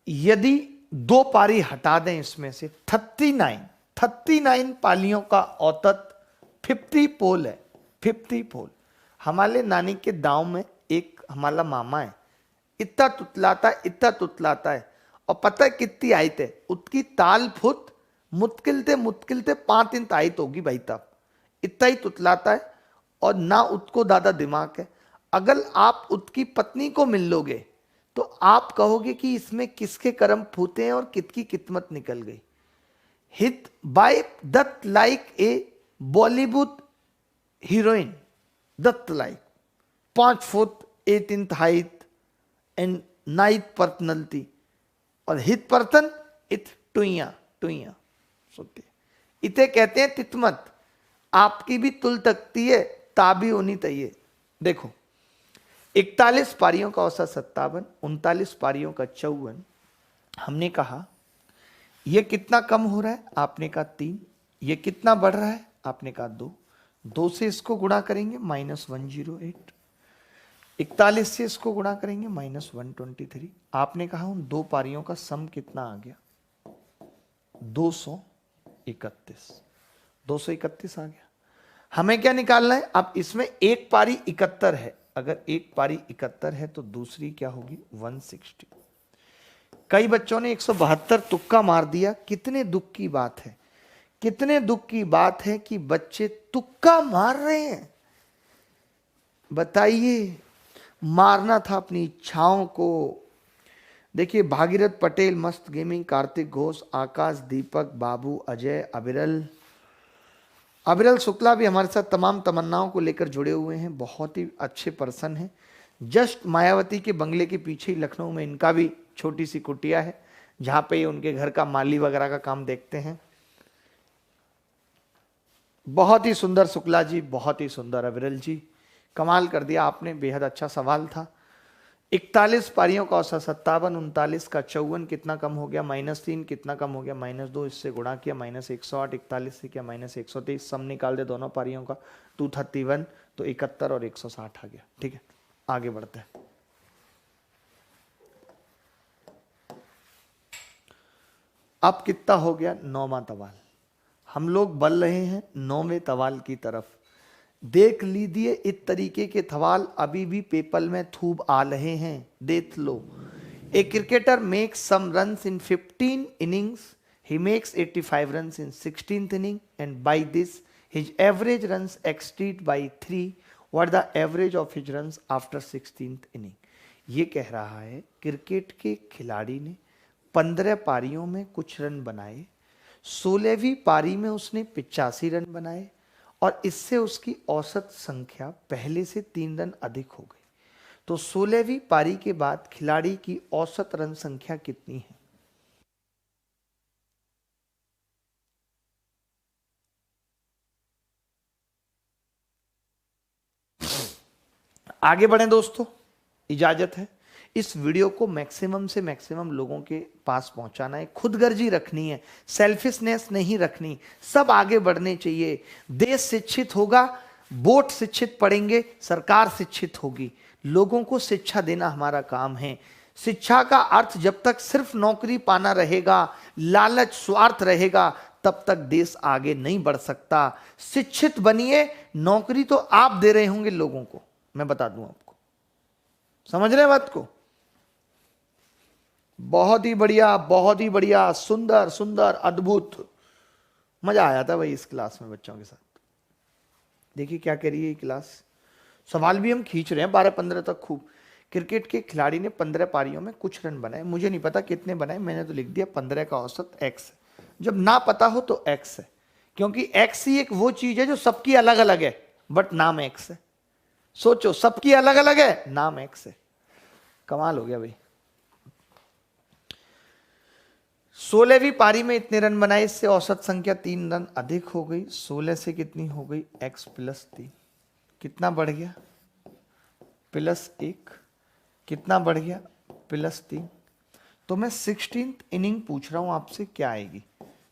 यदि दो पारी हटा दें इसमें से 39 पालियों का औसत 50 पोल है, 50 पोल। हमारे नानी के गांव में एक हमारा मामा है, इतना तुतलाता है, और पता है कितनी आयत है उसकी? ताल फुट मुश्किल थे 5 इंच आयत होगी भाई, तब इतना ही तुतलाता है और ना उसको दादा दिमाग है। अगर आप उसकी पत्नी को मिल लोगे तो आप कहोगे कि इसमें किसके कर्म फूटे हैं और किसकी किस्मत निकल गई। Hit by that like a Bollywood heroine, that like 5 foot 8 inch height and night personality, और हिट पर्सन इत टुइया सोते, इसे कहते हैं तितमत। आपकी भी तुल तकती है ताबी होनी चाहिए। देखो 41 पारियों का औसत 57, 39 पारियों का 54। हमने कहा यह कितना कम हो रहा है, आपने कहा 3। यह कितना बढ़ रहा है, आपने कहा 2। 2 से इसको गुणा करेंगे -108। 41 से इसको गुणा करेंगे -123। आपने कहा उन दो पारियों का सम कितना आ गया, 231। 231 आ गया। हमें क्या निकालना है, अब इसमें एक पारी 71 है, अगर एक पारी 71 है तो दूसरी क्या होगी 160। कई बच्चों ने 172 तुक्का मार दिया। कितने दुख की बात है, कितने दुख की बात है कि बच्चे तुक्का मार रहे हैं। बताइए, मारना था अपनी इच्छाओं को। देखिए, भागीरथ पटेल, मस्त गेमिंग, कार्तिक घोष, आकाश, दीपक, बाबू, अजय, अविरल शुक्ला भी हमारे साथ तमाम तमन्नाओं को लेकर जुड़े हुए हैं। बहुत ही अच्छे पर्सन हैं। जस्ट मायावती के बंगले के पीछे ही लखनऊ में इनका भी छोटी सी कुटिया है, जहां पे उनके घर का माली वगैरह का काम देखते हैं। बहुत ही सुंदर शुक्ला जी, बहुत ही सुंदर अविरल जी, कमाल कर दिया आपने। बेहद अच्छा सवाल था। 41 पारियों का औसत 57, 39 का 54, कितना कम हो गया -3, कितना कम हो गया -2, इससे गुणा किया -108, 41 से किया -123, सम निकाल दे दोनों पारियों का 231, तो 71 और 160 आ गया। ठीक है, आगे बढ़ते हैं। अब कितना हो गया, 9वां सवाल। हम लोग बढ़ रहे हैं 9वें सवाल की तरफ। देख लीजिए, इस तरीके के सवाल अभी भी पेपर में खूब आ रहे हैं, देख लो। A cricketer makes some runs in 15 innings, he makes 85 runs in 16th inning, and by this his average runs exceed by 3. What the average of his runs after 16th inning? ये कह रहा है क्रिकेट के खिलाड़ी ने 15 पारियों में कुछ रन बनाए, 16वीं पारी में उसने 85 रन बनाए, और इससे उसकी औसत संख्या पहले से 3 रन अधिक हो गई। तो 16वीं पारी के बाद खिलाड़ी की औसत रन संख्या कितनी है? आगे बढ़ें दोस्तों, इजाजत है। इस वीडियो को मैक्सिमम से मैक्सिमम लोगों के पास पहुंचाना है। खुदगर्जी रखनी है, सेल्फिशनेस नहीं रखनी। सब आगे बढ़ने चाहिए। देश शिक्षित होगा, वोट शिक्षित पढ़ेंगे, सरकार शिक्षित होगी। लोगों को शिक्षा देना हमारा काम है। शिक्षा का अर्थ जब तक सिर्फ नौकरी पाना रहेगा, लालच स्वार्थ रहेगा, तब तक देश आगे नहीं बढ़ सकता। शिक्षित बनिए, नौकरी तो आप दे रहे होंगे लोगों को, मैं बता दूं आपको। समझ रहे बात को? बहुत ही बढ़िया, बहुत ही बढ़िया, सुंदर सुंदर, अद्भुत। मजा आया था भाई इस क्लास में बच्चों के साथ। देखिए क्या कह रही है क्लास। सवाल भी हम खींच रहे हैं 12-15 तक खूब। क्रिकेट के खिलाड़ी ने 15 पारियों में कुछ रन बनाए। मुझे नहीं पता कितने बनाए, मैंने तो लिख दिया 15 का औसत x है। जब ना पता हो तो x है, क्योंकि x ही एक वो चीज है जो सबकी अलग अलग है, बट नाम x है। सोचो, सबकी अलग अलग है, नाम x है। कमाल हो गया भाई। 16वीं पारी में इतने रन बनाए, इससे औसत संख्या 3 रन अधिक हो गई। 16 से कितनी हो गई, x + 3। कितना बढ़ गया, +1। कितना बढ़ गया, +3। तो मैं 16th इनिंग पूछ रहा हूं आपसे, क्या आएगी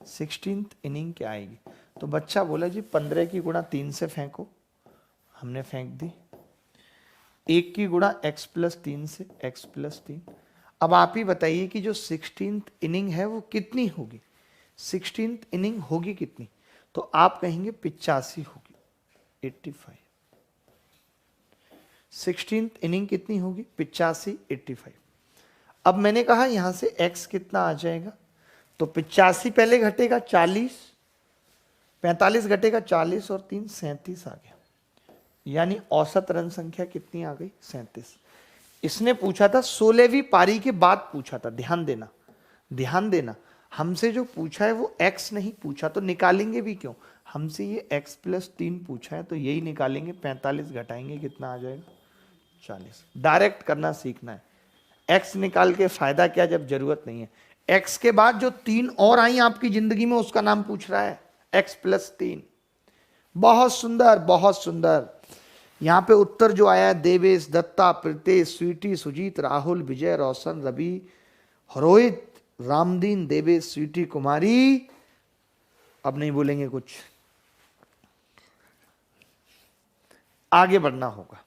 16th इनिंग क्या आएगी? तो बच्चा बोला जी 15 की गुणा 3 से फेंको। हमने फेंक दी। 1 की गुणा x + 3 से, x + 3। अब आप ही बताइए कि जो 16th इनिंग है वो कितनी होगी? 16th इनिंग होगी कितनी? तो आप कहेंगे 85 होगी, 85। 16th इनिंग कितनी होगी, 85, 85। अब मैंने कहा यहां से x कितना आ जाएगा, तो 85 पहले घटेगा 40, 45 घटेगा 40 और 3 37 आ गया। यानी औसत रन संख्या कितनी आ गई, 37। इसने पूछा था 16वीं पारी के बाद पूछा था। ध्यान देना, ध्यान देना, हमसे जो पूछा है वो x नहीं पूछा, तो निकालेंगे भी क्यों? हमसे ये x + 3 पूछा है, तो यही निकालेंगे। 45 घटाएंगे कितना आ जाएगा, 40। डायरेक्ट करना सीखना है। x निकाल के फायदा क्या जब जरूरत नहीं है। x के बाद जो 3 और आई आपकी जिंदगी में, उसका नाम पूछ रहा है, x + 3। बहुत सुंदर, बहुत सुंदर। यहां पे उत्तर जो आया है, देवेश, दत्ता, प्रीतेश, स्वीटी, सुजीत, राहुल, विजय, रोशन, रवि, रोहित, रामदीन, देवेश, स्वीटी, कुमारी। अब नहीं बोलेंगे कुछ, आगे बढ़ना होगा।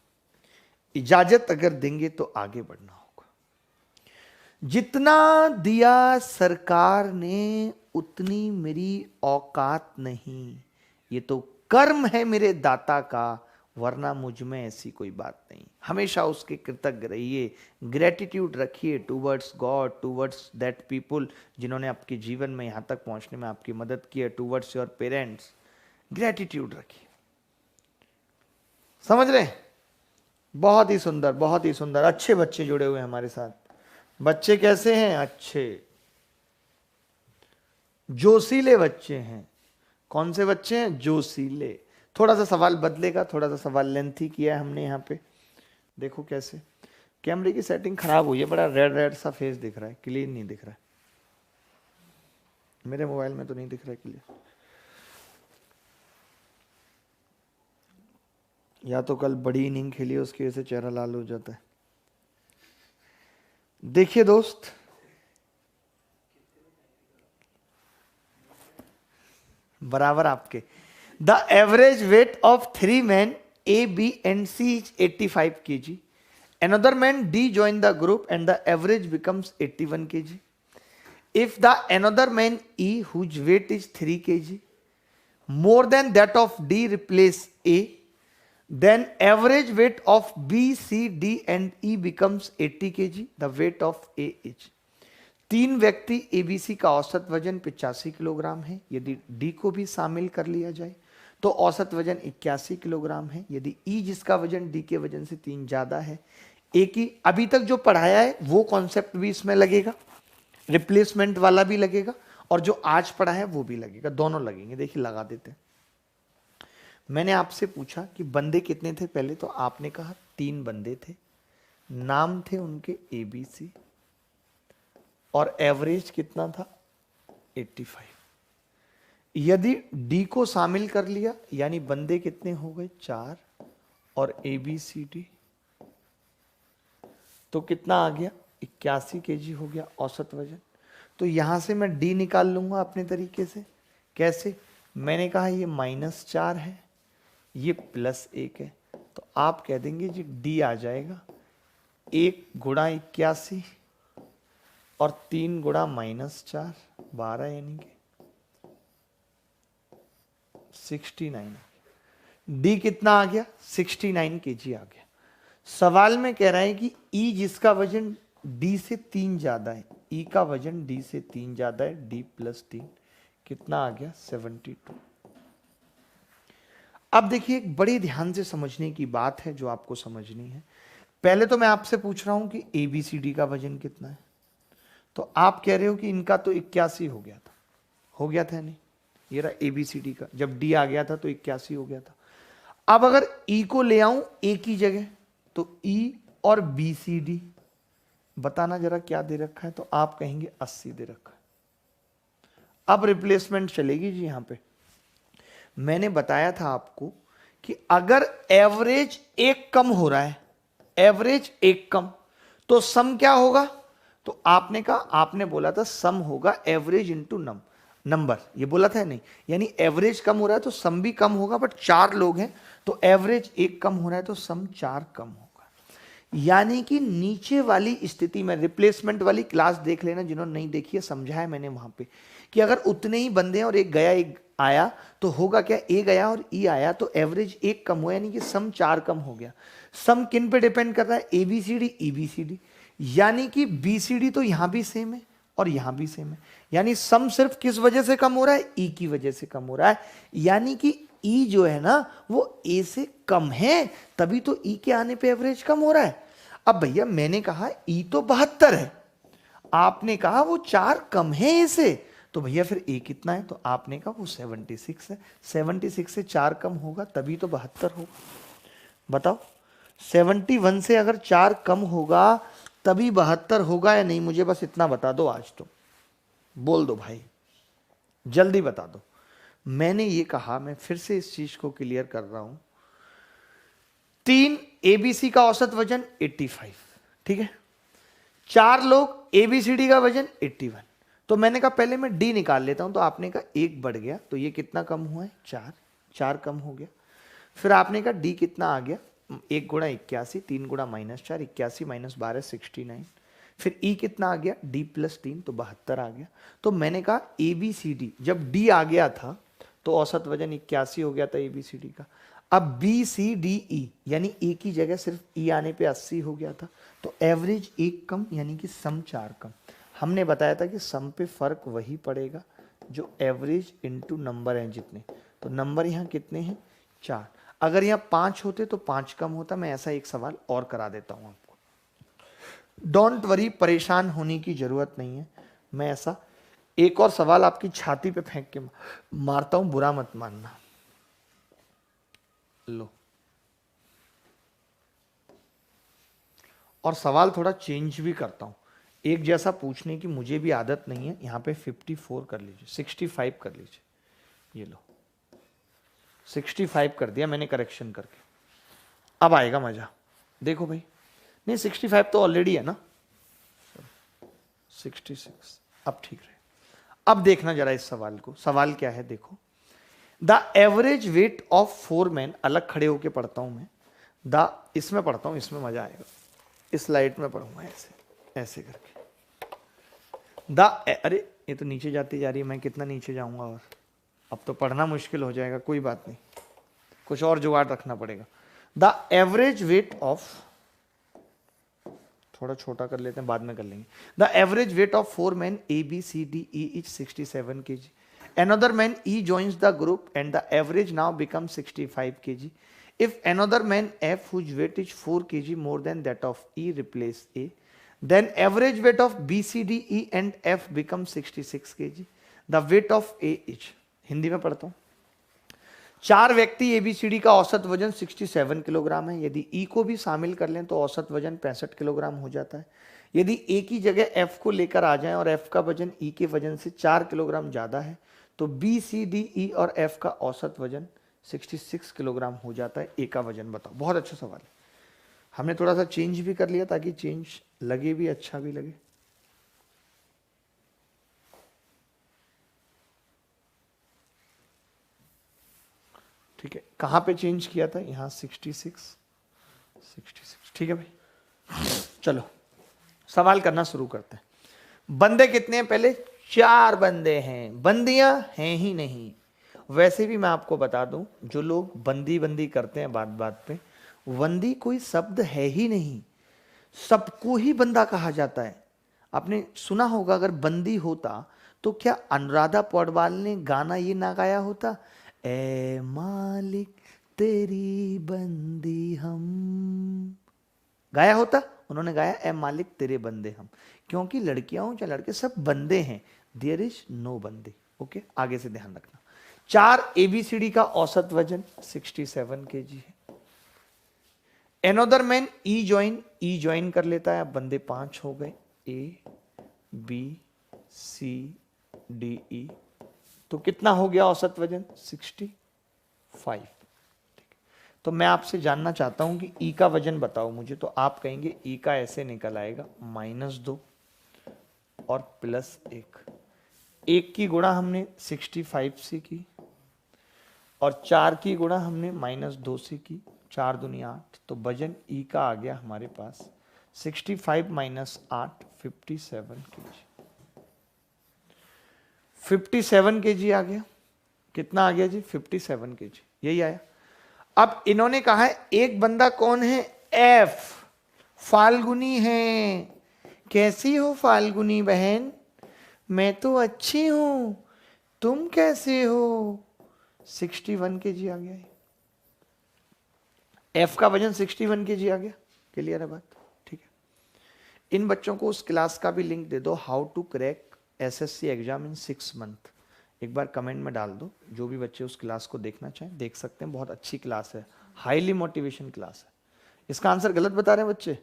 इजाजत अगर देंगे तो आगे बढ़ना होगा। जितना दिया सरकार ने उतनी मेरी औकात नहीं, ये तो कर्म है मेरे दाता का, वरना मुझ में ऐसी कोई बात नहीं। हमेशा उसके कृतज्ञ रहिए, ग्रेटिट्यूड रखिए towards God, towards that people जिन्होंने आपके जीवन में यहां तक पहुंचने में आपकी मदद की है, टूवर्ड्स योर पेरेंट्स, ग्रेटिट्यूड रखिए। समझ रहे हैं? बहुत ही सुंदर, बहुत ही सुंदर। अच्छे बच्चे जुड़े हुए हैं हमारे साथ। बच्चे कैसे हैं? अच्छे, जोशीले बच्चे हैं। कौन से बच्चे हैं? जोशीले। थोड़ा सा सवाल बदलेगा, थोड़ा सा सवाल लेंथी किया है हमने यहाँ पे। देखो कैसे, कैमरे की सेटिंग खराब हुई है, बड़ा रेड रेड सा फेस दिख रहा है, क्लीन नहीं दिख रहा है। मेरे मोबाइल में तो नहीं दिख रहा है क्लियर। या तो कल बड़ी इनिंग खेली उसकी वजह से चेहरा लाल हो जाता है। देखिए दोस्त, बराबर आपके। The average weight of 3 men A, B and C is 85 kg. Another man D join the group and the average becomes 81 kg. If the another man E, whose weight is 3 kg more than that of D, replace A, then average weight of B, C, D and E becomes 80 kg. The weight of A is, 3 व्यक्ति ABC का औसत वजन 85 kilogram है। यदि D को भी शामिल कर लिया जाए तो औसत वजन 81 किलोग्राम है। यदि ई जिसका वजन डी के वजन से 3 ज्यादा है। एक ही अभी तक जो पढ़ाया है वो कॉन्सेप्ट भी इसमें लगेगा, रिप्लेसमेंट वाला भी लगेगा, और जो आज पढ़ा है वो भी लगेगा, दोनों लगेंगे। देखिए लगा देते हैं। मैंने आपसे पूछा कि बंदे कितने थे पहले, तो आपने कहा 3 बंदे थे, नाम थे उनके एबीसी, और एवरेज कितना था? 85। यदि डी को शामिल कर लिया यानी बंदे कितने हो गए? 4, और ए बी सी डी, तो कितना आ गया? 81 केजी हो गया औसत वजन। तो यहां से मैं डी निकाल लूंगा अपने तरीके से। कैसे? मैंने कहा ये -4 है, ये +1 है, तो आप कह देंगे जी डी आ जाएगा 1 गुणा 81 और 3 गुणा -4, 12 यानी कि 69। डी कितना आ गया? 69 केजी आ गया। सवाल में कह रहा है कि ई जिसका वजन डी से 3 ज्यादा है, ई का वजन डी से 3 ज्यादा है, डी +3 कितना आ गया? 72। अब देखिए एक बड़ी ध्यान से समझने की बात है जो आपको समझनी है। पहले तो मैं आपसे पूछ रहा हूं कि ए बी सी डी का वजन कितना है, तो आप कह रहे हो कि इनका तो 81 हो गया था, हो गया था नहीं? ये रहा एबीसीडी का, जब डी आ गया था तो 81 हो गया था। अब अगर ई को ले आऊं ए की जगह, तो ई और बी सी डी बताना जरा क्या दे रखा है, तो आप कहेंगे 80 दे रखा है। अब रिप्लेसमेंट चलेगी जी। यहां पे मैंने बताया था आपको कि अगर एवरेज 1 कम हो रहा है, एवरेज 1 कम, तो सम क्या होगा? तो आपने कहा, आपने बोला था सम होगा एवरेज इंटू नंबर, ये बोला था नहीं? यानी एवरेज कम हो रहा है तो सम भी कम होगा, बट 4 लोग हैं तो एवरेज 1 कम हो रहा है तो सम 4 कम होगा। यानी कि नीचे वाली स्थिति में, रिप्लेसमेंट वाली क्लास देख लेना जिन्होंने नहीं देखी है, समझाया मैंने वहां पे कि अगर उतने ही बंदे हैं और एक गया एक आया तो होगा क्या? ए गया और ई आया तो एवरेज 1 कम हुआ, यानी कि सम 4 कम हो गया। सम किन पे डिपेंड कर रहा है? A B C D, E B C D, यानी कि बी सी डी तो यहां भी सेम है और यहां भी सेम है, यानी सम सिर्फ किस वजह से कम हो रहा है? ई की वजह से कम हो रहा है। यानी कि ई जो है ना वो ए से कम है, तभी तो ई के आने पे एवरेज कम हो रहा है। अब भैया मैंने कहा ई तो 72 है, आपने कहा वो 4 कम है ए से, तो भैया फिर ए कितना है? तो आपने कहा वो 76 है। 76 से 4 कम होगा तभी तो 72 होगा। बताओ 71 से अगर 4 कम होगा तभी 72 होगा या नहीं? मुझे बस इतना बता दो, आज तो बोल दो भाई, जल्दी बता दो। मैंने ये कहा, मैं फिर से इस चीज को क्लियर कर रहा हूं 3 एबीसी का औसत वजन 85, ठीक है। 4 लोग एबीसीडी का वजन 81। तो मैंने कहा पहले मैं डी निकाल लेता हूं, तो आपने कहा 1 बढ़ गया, तो ये कितना कम हुआ है, 4 कम हो गया। फिर आपने कहा डी कितना आ गया, 1 गुणा 81, 3 गुणा -4, 81 - 12 69। फिर ई कितना आ गया, डी प्लस 3, तो 72 आ गया। तो मैंने कहा ए बी सी डी, जब डी आ गया था तो औसत वजन 81 हो गया था ए बी सी डी का। अब बी सी डी ई, यानी ए की जगह सिर्फ ई आने पे 80 हो गया था, तो एवरेज 1 कम, यानी कि सम 4 कम। हमने बताया था कि सम पे फर्क वही पड़ेगा जो एवरेज इंटू नंबर हैं जितने, तो नंबर यहाँ कितने हैं, 4। अगर यहाँ 5 होते तो 5 कम होता। मैं ऐसा एक सवाल और करा देता हूं आपको, डोंट वरी, परेशान होने की जरूरत नहीं है। मैं ऐसा एक और सवाल आपकी छाती पे फेंक के मारता हूं, बुरा मत मानना। लो, और सवाल थोड़ा चेंज भी करता हूं, एक जैसा पूछने की मुझे भी आदत नहीं है। यहां पे 54 कर लीजिए, 65 कर लीजिए। ये लो, 65 कर दिया मैंने करेक्शन करके। अब आएगा मजा, देखो भाई। नहीं, 65 तो ऑलरेडी है ना, 66। अब ठीक रहे। अब देखना जरा इस सवाल को, सवाल क्या है देखो। The average weight of 4 man, अलग खड़े होके पढ़ता हूं मैं, इसमें पढ़ता हूं, इसमें मजा आएगा। इस लाइट में पढ़ूंगा ऐसे ऐसे करके। अरे ये तो नीचे जाती जा रही है, मैं कितना नीचे जाऊंगा, और अब तो पढ़ना मुश्किल हो जाएगा। कोई बात नहीं, कुछ और जुगाड़ रखना पड़ेगा। द एवरेज वेट ऑफ, थोड़ा छोटा कर लेते हैं, बाद में कर लेंगे। The average weight of 4 men A, B, C, D, E is 67 kg. Another man E joins the group and the average now becomes 65 kg. If another man F, whose weight is 4 kg more than that of E, replace A, then average weight of B, C, D, E and F becomes 66 kg. The weight of A is, Hindi में पढ़ता हूँ। 4 व्यक्ति ABCD का औसत वजन 67 kilogram है। यदि ई को भी शामिल कर लें तो औसत वजन 65 किलोग्राम हो जाता है। यदि ए की जगह एफ को लेकर आ जाएं और एफ का वजन ई के वजन से 4 किलोग्राम ज़्यादा है, तो बी, सी, डी, ई और एफ का औसत वजन 66 किलोग्राम हो जाता है। ए का वजन बताओ। बहुत अच्छा सवाल है, हमने थोड़ा सा चेंज भी कर लिया ताकि चेंज लगे भी, अच्छा भी लगे। ठीक है, कहां पे चेंज किया था, यहां 66। ठीक है भाई, चलो सवाल करना शुरू करते हैं। बंदे कितने हैं, पहले 4 बंदे हैं, बंदियां हैं ही नहीं। वैसे भी मैं आपको बता दूं, जो लोग बंदी बंदी करते हैं बात बात पे, बंदी कोई शब्द है ही नहीं, सबको ही बंदा कहा जाता है। आपने सुना होगा, अगर बंदी होता तो क्या अनुराधा पौडवाल ने गाना ये ना गाया होता, ए मालिक तेरी बंदी हम, गाया होता? उन्होंने गाया ए मालिक तेरे बंदे हम, क्योंकि लड़कियां हो चाहे लड़के सब बंदे हैं, देयर इज नो बंदे। ओके, आगे से ध्यान रखना। 4 एबीसीडी का औसत वजन 67 केजी है। एनोदर मैन ई ज्वाइन कर लेता है। अब बंदे 5 हो गए, ए बी सी डी ई, तो कितना हो गया औसत वजन, 65। तो मैं आपसे जानना चाहता हूं कि ई का वजन बताओ मुझे, तो आप कहेंगे ई का ऐसे निकल आएगा -2 और +1। 1 की गुणा हमने 65 से की और 4 की गुणा हमने -2 से की, 4 दूनी 8, तो वजन ई का आ गया हमारे पास 65 - 8 57 केजी। 57 केजी आ गया। कितना आ गया जी, 57 केजी, यही आया। अब इन्होंने कहा है एक बंदा कौन है, एफ, फाल्गुनी है। कैसी हो फाल्गुनी बहन, मैं तो अच्छी हूं, तुम कैसे हो। 61 केजी आ गया। एफ का वजन 61 केजी आ गया। क्लियर है बात, ठीक है। इन बच्चों को उस क्लास का भी लिंक दे दो, how to crack SSC exam in 6 month. एक बार कमेंट में डाल दो, जो भी बच्चे उस क्लास को देखना चाहें देख सकते हैं। बहुत अच्छी क्लास है, हाईली मोटिवेशन क्लास है। इसका आंसर गलत बता रहे हैं बच्चे,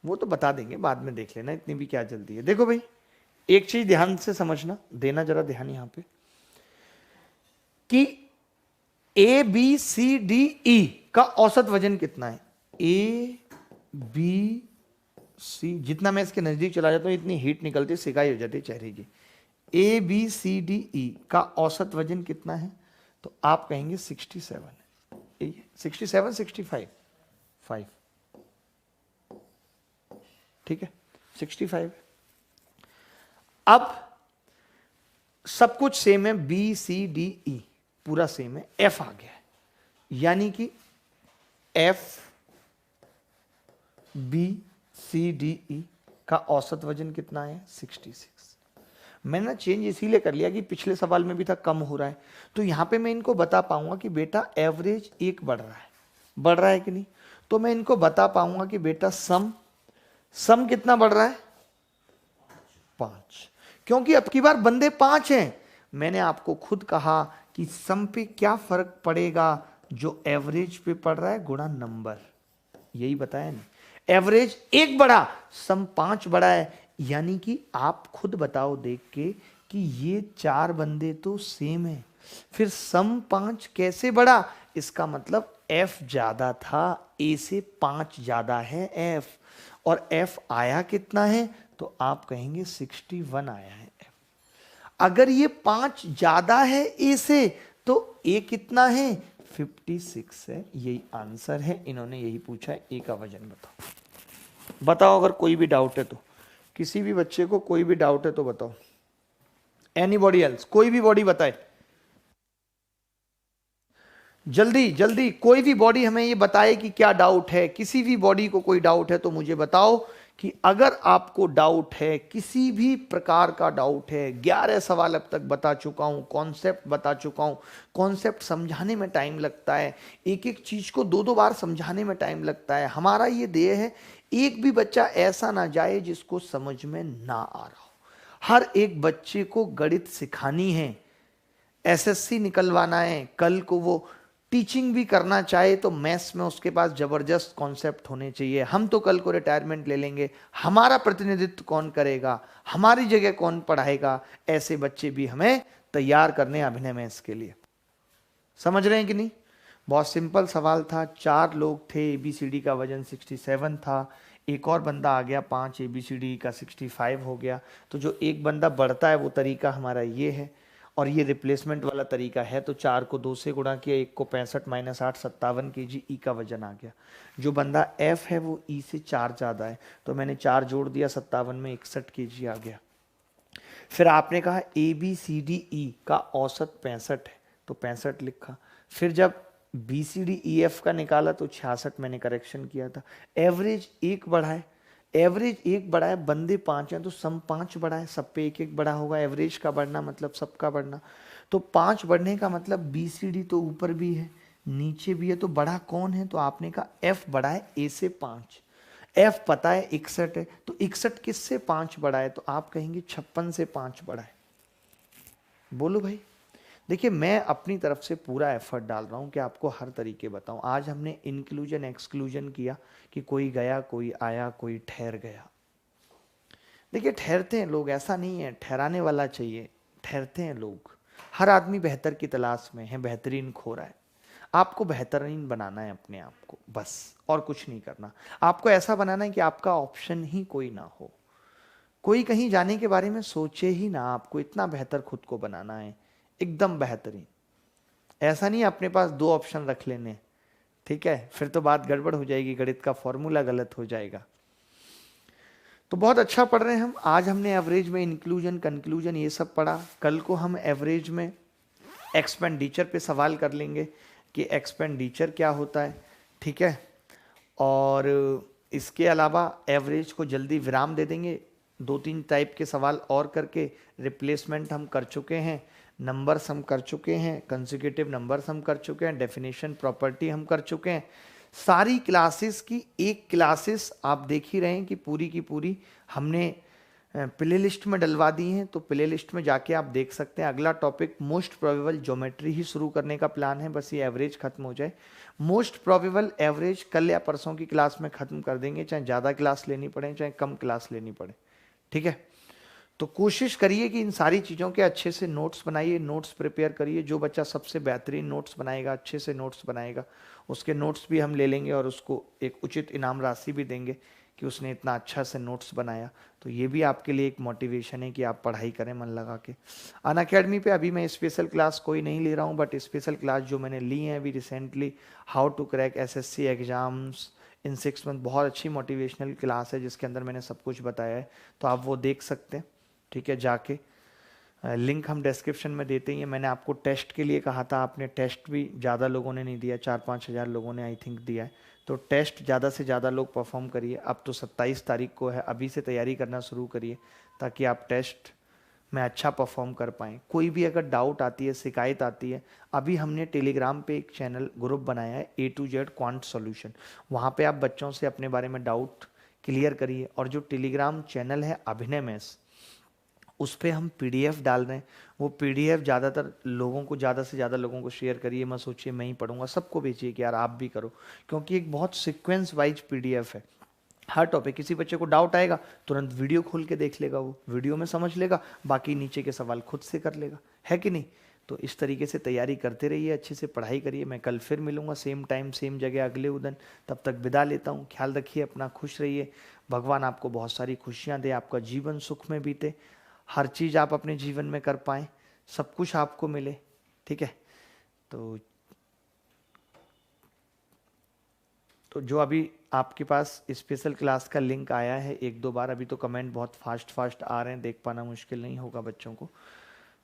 वो तो बता देंगे, बाद में देख लेना, इतनी भी क्या जल्दी है। देखो भाई, एक चीज ध्यान से समझना, देना जरा ध्यान यहां पे, कि ए बी सी डी ई का औसत वजन कितना है? ए बी सी, जितना मैं इसके नजदीक चला जाता हूं इतनी हीट निकलती, सिकाई हो जाती है चेहरे की। ए बी सी डी ई का औसत वजन कितना है? तो आप कहेंगे 67 है। 67 65 5, ठीक है 65 है। अब सब कुछ सेम है, बी सी डी ई पूरा सेम है, एफ आ गया है, यानी कि F B C D E का औसत वजन कितना है? 66। मैंने चेंज इसीलिए कर लिया कि पिछले सवाल में भी था कम हो रहा है, तो यहां पे मैं इनको बता पाऊंगा कि बेटा एवरेज 1 बढ़ रहा है कि नहीं। तो मैं इनको बता पाऊंगा कि बेटा सम कितना बढ़ रहा है? 5, क्योंकि अब की बार बंदे 5 हैं। मैंने आपको खुद कहा कि सम पे क्या फर्क पड़ेगा? जो एवरेज पे पड़ रहा है गुणा नंबर, यही बताया ना। एवरेज 1 बढ़ा, सम 5 बढ़ा है, यानी कि आप खुद बताओ देख के कि ये 4 बंदे तो सेम है, फिर सम 5 कैसे बढ़ा? इसका मतलब एफ ज्यादा था, ए से 5 ज्यादा है एफ, और एफ आया कितना है? तो आप कहेंगे 61 आया है एफ। अगर ये 5 ज्यादा है ए से, तो ए कितना है? 56 है। यही आंसर है, इन्होंने यही पूछा है। ए का वजन बताओ अगर कोई भी डाउट है तो, किसी भी बच्चे को कोई भी डाउट है तो बताओ। एनीबॉडी एल्स, कोई भी बॉडी बताए जल्दी जल्दी, कोई भी बॉडी हमें ये बताए कि क्या डाउट है। किसी भी बॉडी को कोई डाउट है तो मुझे बताओ कि अगर आपको डाउट है, किसी भी प्रकार का डाउट है। 11 सवाल अब तक बता चुका हूं, कॉन्सेप्ट बता चुका हूं। कॉन्सेप्ट समझाने में टाइम लगता है, एक एक चीज को 2-2 बार समझाने में टाइम लगता है। हमारा ये ध्येय है एक भी बच्चा ऐसा ना जाए जिसको समझ में ना आ रहा हो। हर एक बच्चे को गणित सिखानी है, एसएससी निकलवाना है, कल को वो टीचिंग भी करना चाहे तो मैथ्स में उसके पास जबरदस्त कॉन्सेप्ट होने चाहिए। हम तो कल को रिटायरमेंट ले लेंगे, हमारा प्रतिनिधित्व कौन करेगा, हमारी जगह कौन पढ़ाएगा? ऐसे बच्चे भी हमें तैयार करने अभिनय मैथ्स के लिए। समझ रहे हैं कि नहीं? बहुत सिंपल सवाल था। 4 लोग थे, एबीसीडी का वजन 67 था, एक और बंदा आ गया 5, एबीसीडी का 65 हो गया। तो जो एक बंदा बढ़ता है वो तरीका हमारा ये है, और ये रिप्लेसमेंट वाला तरीका है। तो 4 को 2 से गुणा किया, 1 को 65 - 8 57 kg ई का वजन आ गया। जो बंदा एफ है वो ई से 4 ज़्यादा है, तो मैंने 4 जोड़ दिया, 57 में 61 kg आ गया। फिर आपने कहा ए बी सी डी ई का औसत 65 है, तो 65 लिखा। फिर जब B C D E F का निकाला तो 66 मैंने करेक्शन किया था। एवरेज 1 बढ़ा है, एवरेज 1 बढ़ा है, बंदे 5 हैं तो सम 5 बढ़ा है, सब पे 1-1 बढ़ा होगा। एवरेज का बढ़ना मतलब सबका बढ़ना, तो 5 बढ़ने का मतलब बी सी डी तो ऊपर भी है नीचे भी है, तो बढ़ा कौन है? तो आपने कहा एफ बढ़ा है ए से 5। एफ पता है 61 है, तो 61 किससे 5 बढ़ा है? तो आप कहेंगे 56 से 5 बढ़ा है। बोलो भाई। देखिए मैं अपनी तरफ से पूरा एफर्ट डाल रहा हूं कि आपको हर तरीके बताऊं। आज हमने इंक्लूजन एक्सक्लूजन किया कि कोई गया, कोई आया, कोई ठहर गया। देखिए ठहरते हैं लोग, ऐसा नहीं है ठहराने वाला चाहिए, ठहरते हैं लोग। हर आदमी बेहतर की तलाश में है, बेहतरीन खो रहा है। आपको बेहतरीन बनाना है अपने आप को, बस, और कुछ नहीं करना। आपको ऐसा बनाना है कि आपका ऑप्शन ही कोई ना हो, कोई कहीं जाने के बारे में सोचे ही ना। आपको इतना बेहतर खुद को बनाना है, एकदम बेहतरीन। ऐसा नहीं अपने पास 2 ऑप्शन रख लेने, ठीक है? फिर तो बात गड़बड़ हो जाएगी, गणित का फॉर्मूला गलत हो जाएगा। तो बहुत अच्छा पढ़ रहे हैं हम। आज हमने एवरेज में इंक्लूजन, कंक्लूजन ये सब पढ़ा। कल को हम एवरेज में एक्सपेंडिचर पे सवाल कर लेंगे कि एक्सपेंडिचर क्या होता है, ठीक है? और इसके अलावा एवरेज को जल्दी विराम दे देंगे। 2-3 टाइप के सवाल और करके, रिप्लेसमेंट हम कर चुके हैं, नंबर्स हम कर चुके हैं, कंसेक्यूटिव नंबर्स हम कर चुके हैं, डेफिनेशन प्रॉपर्टी हम कर चुके हैं। सारी क्लासेस की एक क्लासेस आप देख ही रहे हैं कि पूरी की पूरी हमने प्ले लिस्ट में डलवा दी हैं, तो प्ले लिस्ट में जाके आप देख सकते हैं। अगला टॉपिक मोस्ट प्रोबेबल ज्योमेट्री ही शुरू करने का प्लान है, बस ये एवरेज खत्म हो जाए। मोस्ट प्रोबेबल एवरेज कल या परसों की क्लास में खत्म कर देंगे, चाहे ज़्यादा क्लास लेनी पड़े चाहे कम क्लास लेनी पड़े, ठीक है? तो कोशिश करिए कि इन सारी चीज़ों के अच्छे से नोट्स बनाइए, नोट्स प्रिपेयर करिए। जो बच्चा सबसे बेहतरीन नोट्स बनाएगा, अच्छे से नोट्स बनाएगा, उसके नोट्स भी हम ले लेंगे और उसको एक उचित इनाम राशि भी देंगे कि उसने इतना अच्छा से नोट्स बनाया। तो ये भी आपके लिए एक मोटिवेशन है कि आप पढ़ाई करें मन लगा के। अनअकैडमी पे अभी मैं स्पेशल क्लास कोई नहीं ले रहा हूँ, बट स्पेशल क्लास जो मैंने ली है अभी recently, how to crack SSC exams in 6 month, बहुत अच्छी मोटिवेशनल क्लास है जिसके अंदर मैंने सब कुछ बताया है। तो आप वो देख सकते हैं, ठीक है, जाके। लिंक हम डिस्क्रिप्शन में देते ही हैं। मैंने आपको टेस्ट के लिए कहा था, आपने टेस्ट भी ज़्यादा लोगों ने नहीं दिया, 4-5 हज़ार लोगों ने आई थिंक दिया है। तो टेस्ट ज़्यादा से ज़्यादा लोग परफॉर्म करिए। अब तो 27 तारीख को है, अभी से तैयारी करना शुरू करिए ताकि आप टेस्ट में अच्छा परफॉर्म कर पाएँ। कोई भी अगर डाउट आती है, शिकायत आती है, अभी हमने टेलीग्राम पे एक चैनल ग्रुप बनाया है A to Z quant solution, वहाँ पे आप बच्चों से अपने बारे में डाउट क्लियर करिए। और जो टेलीग्राम चैनल है अभिनय मैथ्स, उस पर हम पीडीएफ डाल रहे हैं। वो पीडीएफ ज़्यादातर लोगों को, ज़्यादा से ज़्यादा लोगों को शेयर करिए, मत सोचिए मैं ही पढ़ूंगा, सबको भेजिए कि यार आप भी करो, क्योंकि एक बहुत सीक्वेंस वाइज पीडीएफ है। हर टॉपिक, किसी बच्चे को डाउट आएगा तुरंत वीडियो खोल के देख लेगा, वो वीडियो में समझ लेगा, बाकी नीचे के सवाल खुद से कर लेगा, है कि नहीं। तो इस तरीके से तैयारी करते रहिए, अच्छे से पढ़ाई करिए। मैं कल फिर मिलूंगा सेम टाइम सेम जगह अगले उदन। तब तक विदा लेता हूँ, ख्याल रखिए अपना, खुश रहिए। भगवान आपको बहुत सारी खुशियाँ दे, आपका जीवन सुख में बीते, हर चीज़ आप अपने जीवन में कर पाएँ, सब कुछ आपको मिले, ठीक है। तो जो अभी आपके पास स्पेशल क्लास का लिंक आया है 1-2 बार, अभी तो कमेंट बहुत फास्ट फास्ट आ रहे हैं, देख पाना मुश्किल नहीं होगा बच्चों को,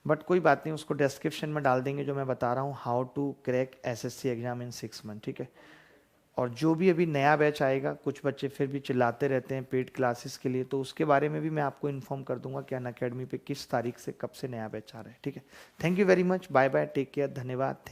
बट कोई बात नहीं, उसको डिस्क्रिप्शन में डाल देंगे जो मैं बता रहा हूँ, how to crack SSC exam in 6 month, ठीक है। और जो भी अभी नया बैच आएगा, कुछ बच्चे फिर भी चिल्लाते रहते हैं पेड क्लासेस के लिए, तो उसके बारे में भी मैं आपको इन्फॉर्म कर दूंगा कि अनअकैडमी पे किस तारीख से कब से नया बैच आ रहा है, ठीक है। Thank you very much, bye bye, take care, धन्यवाद।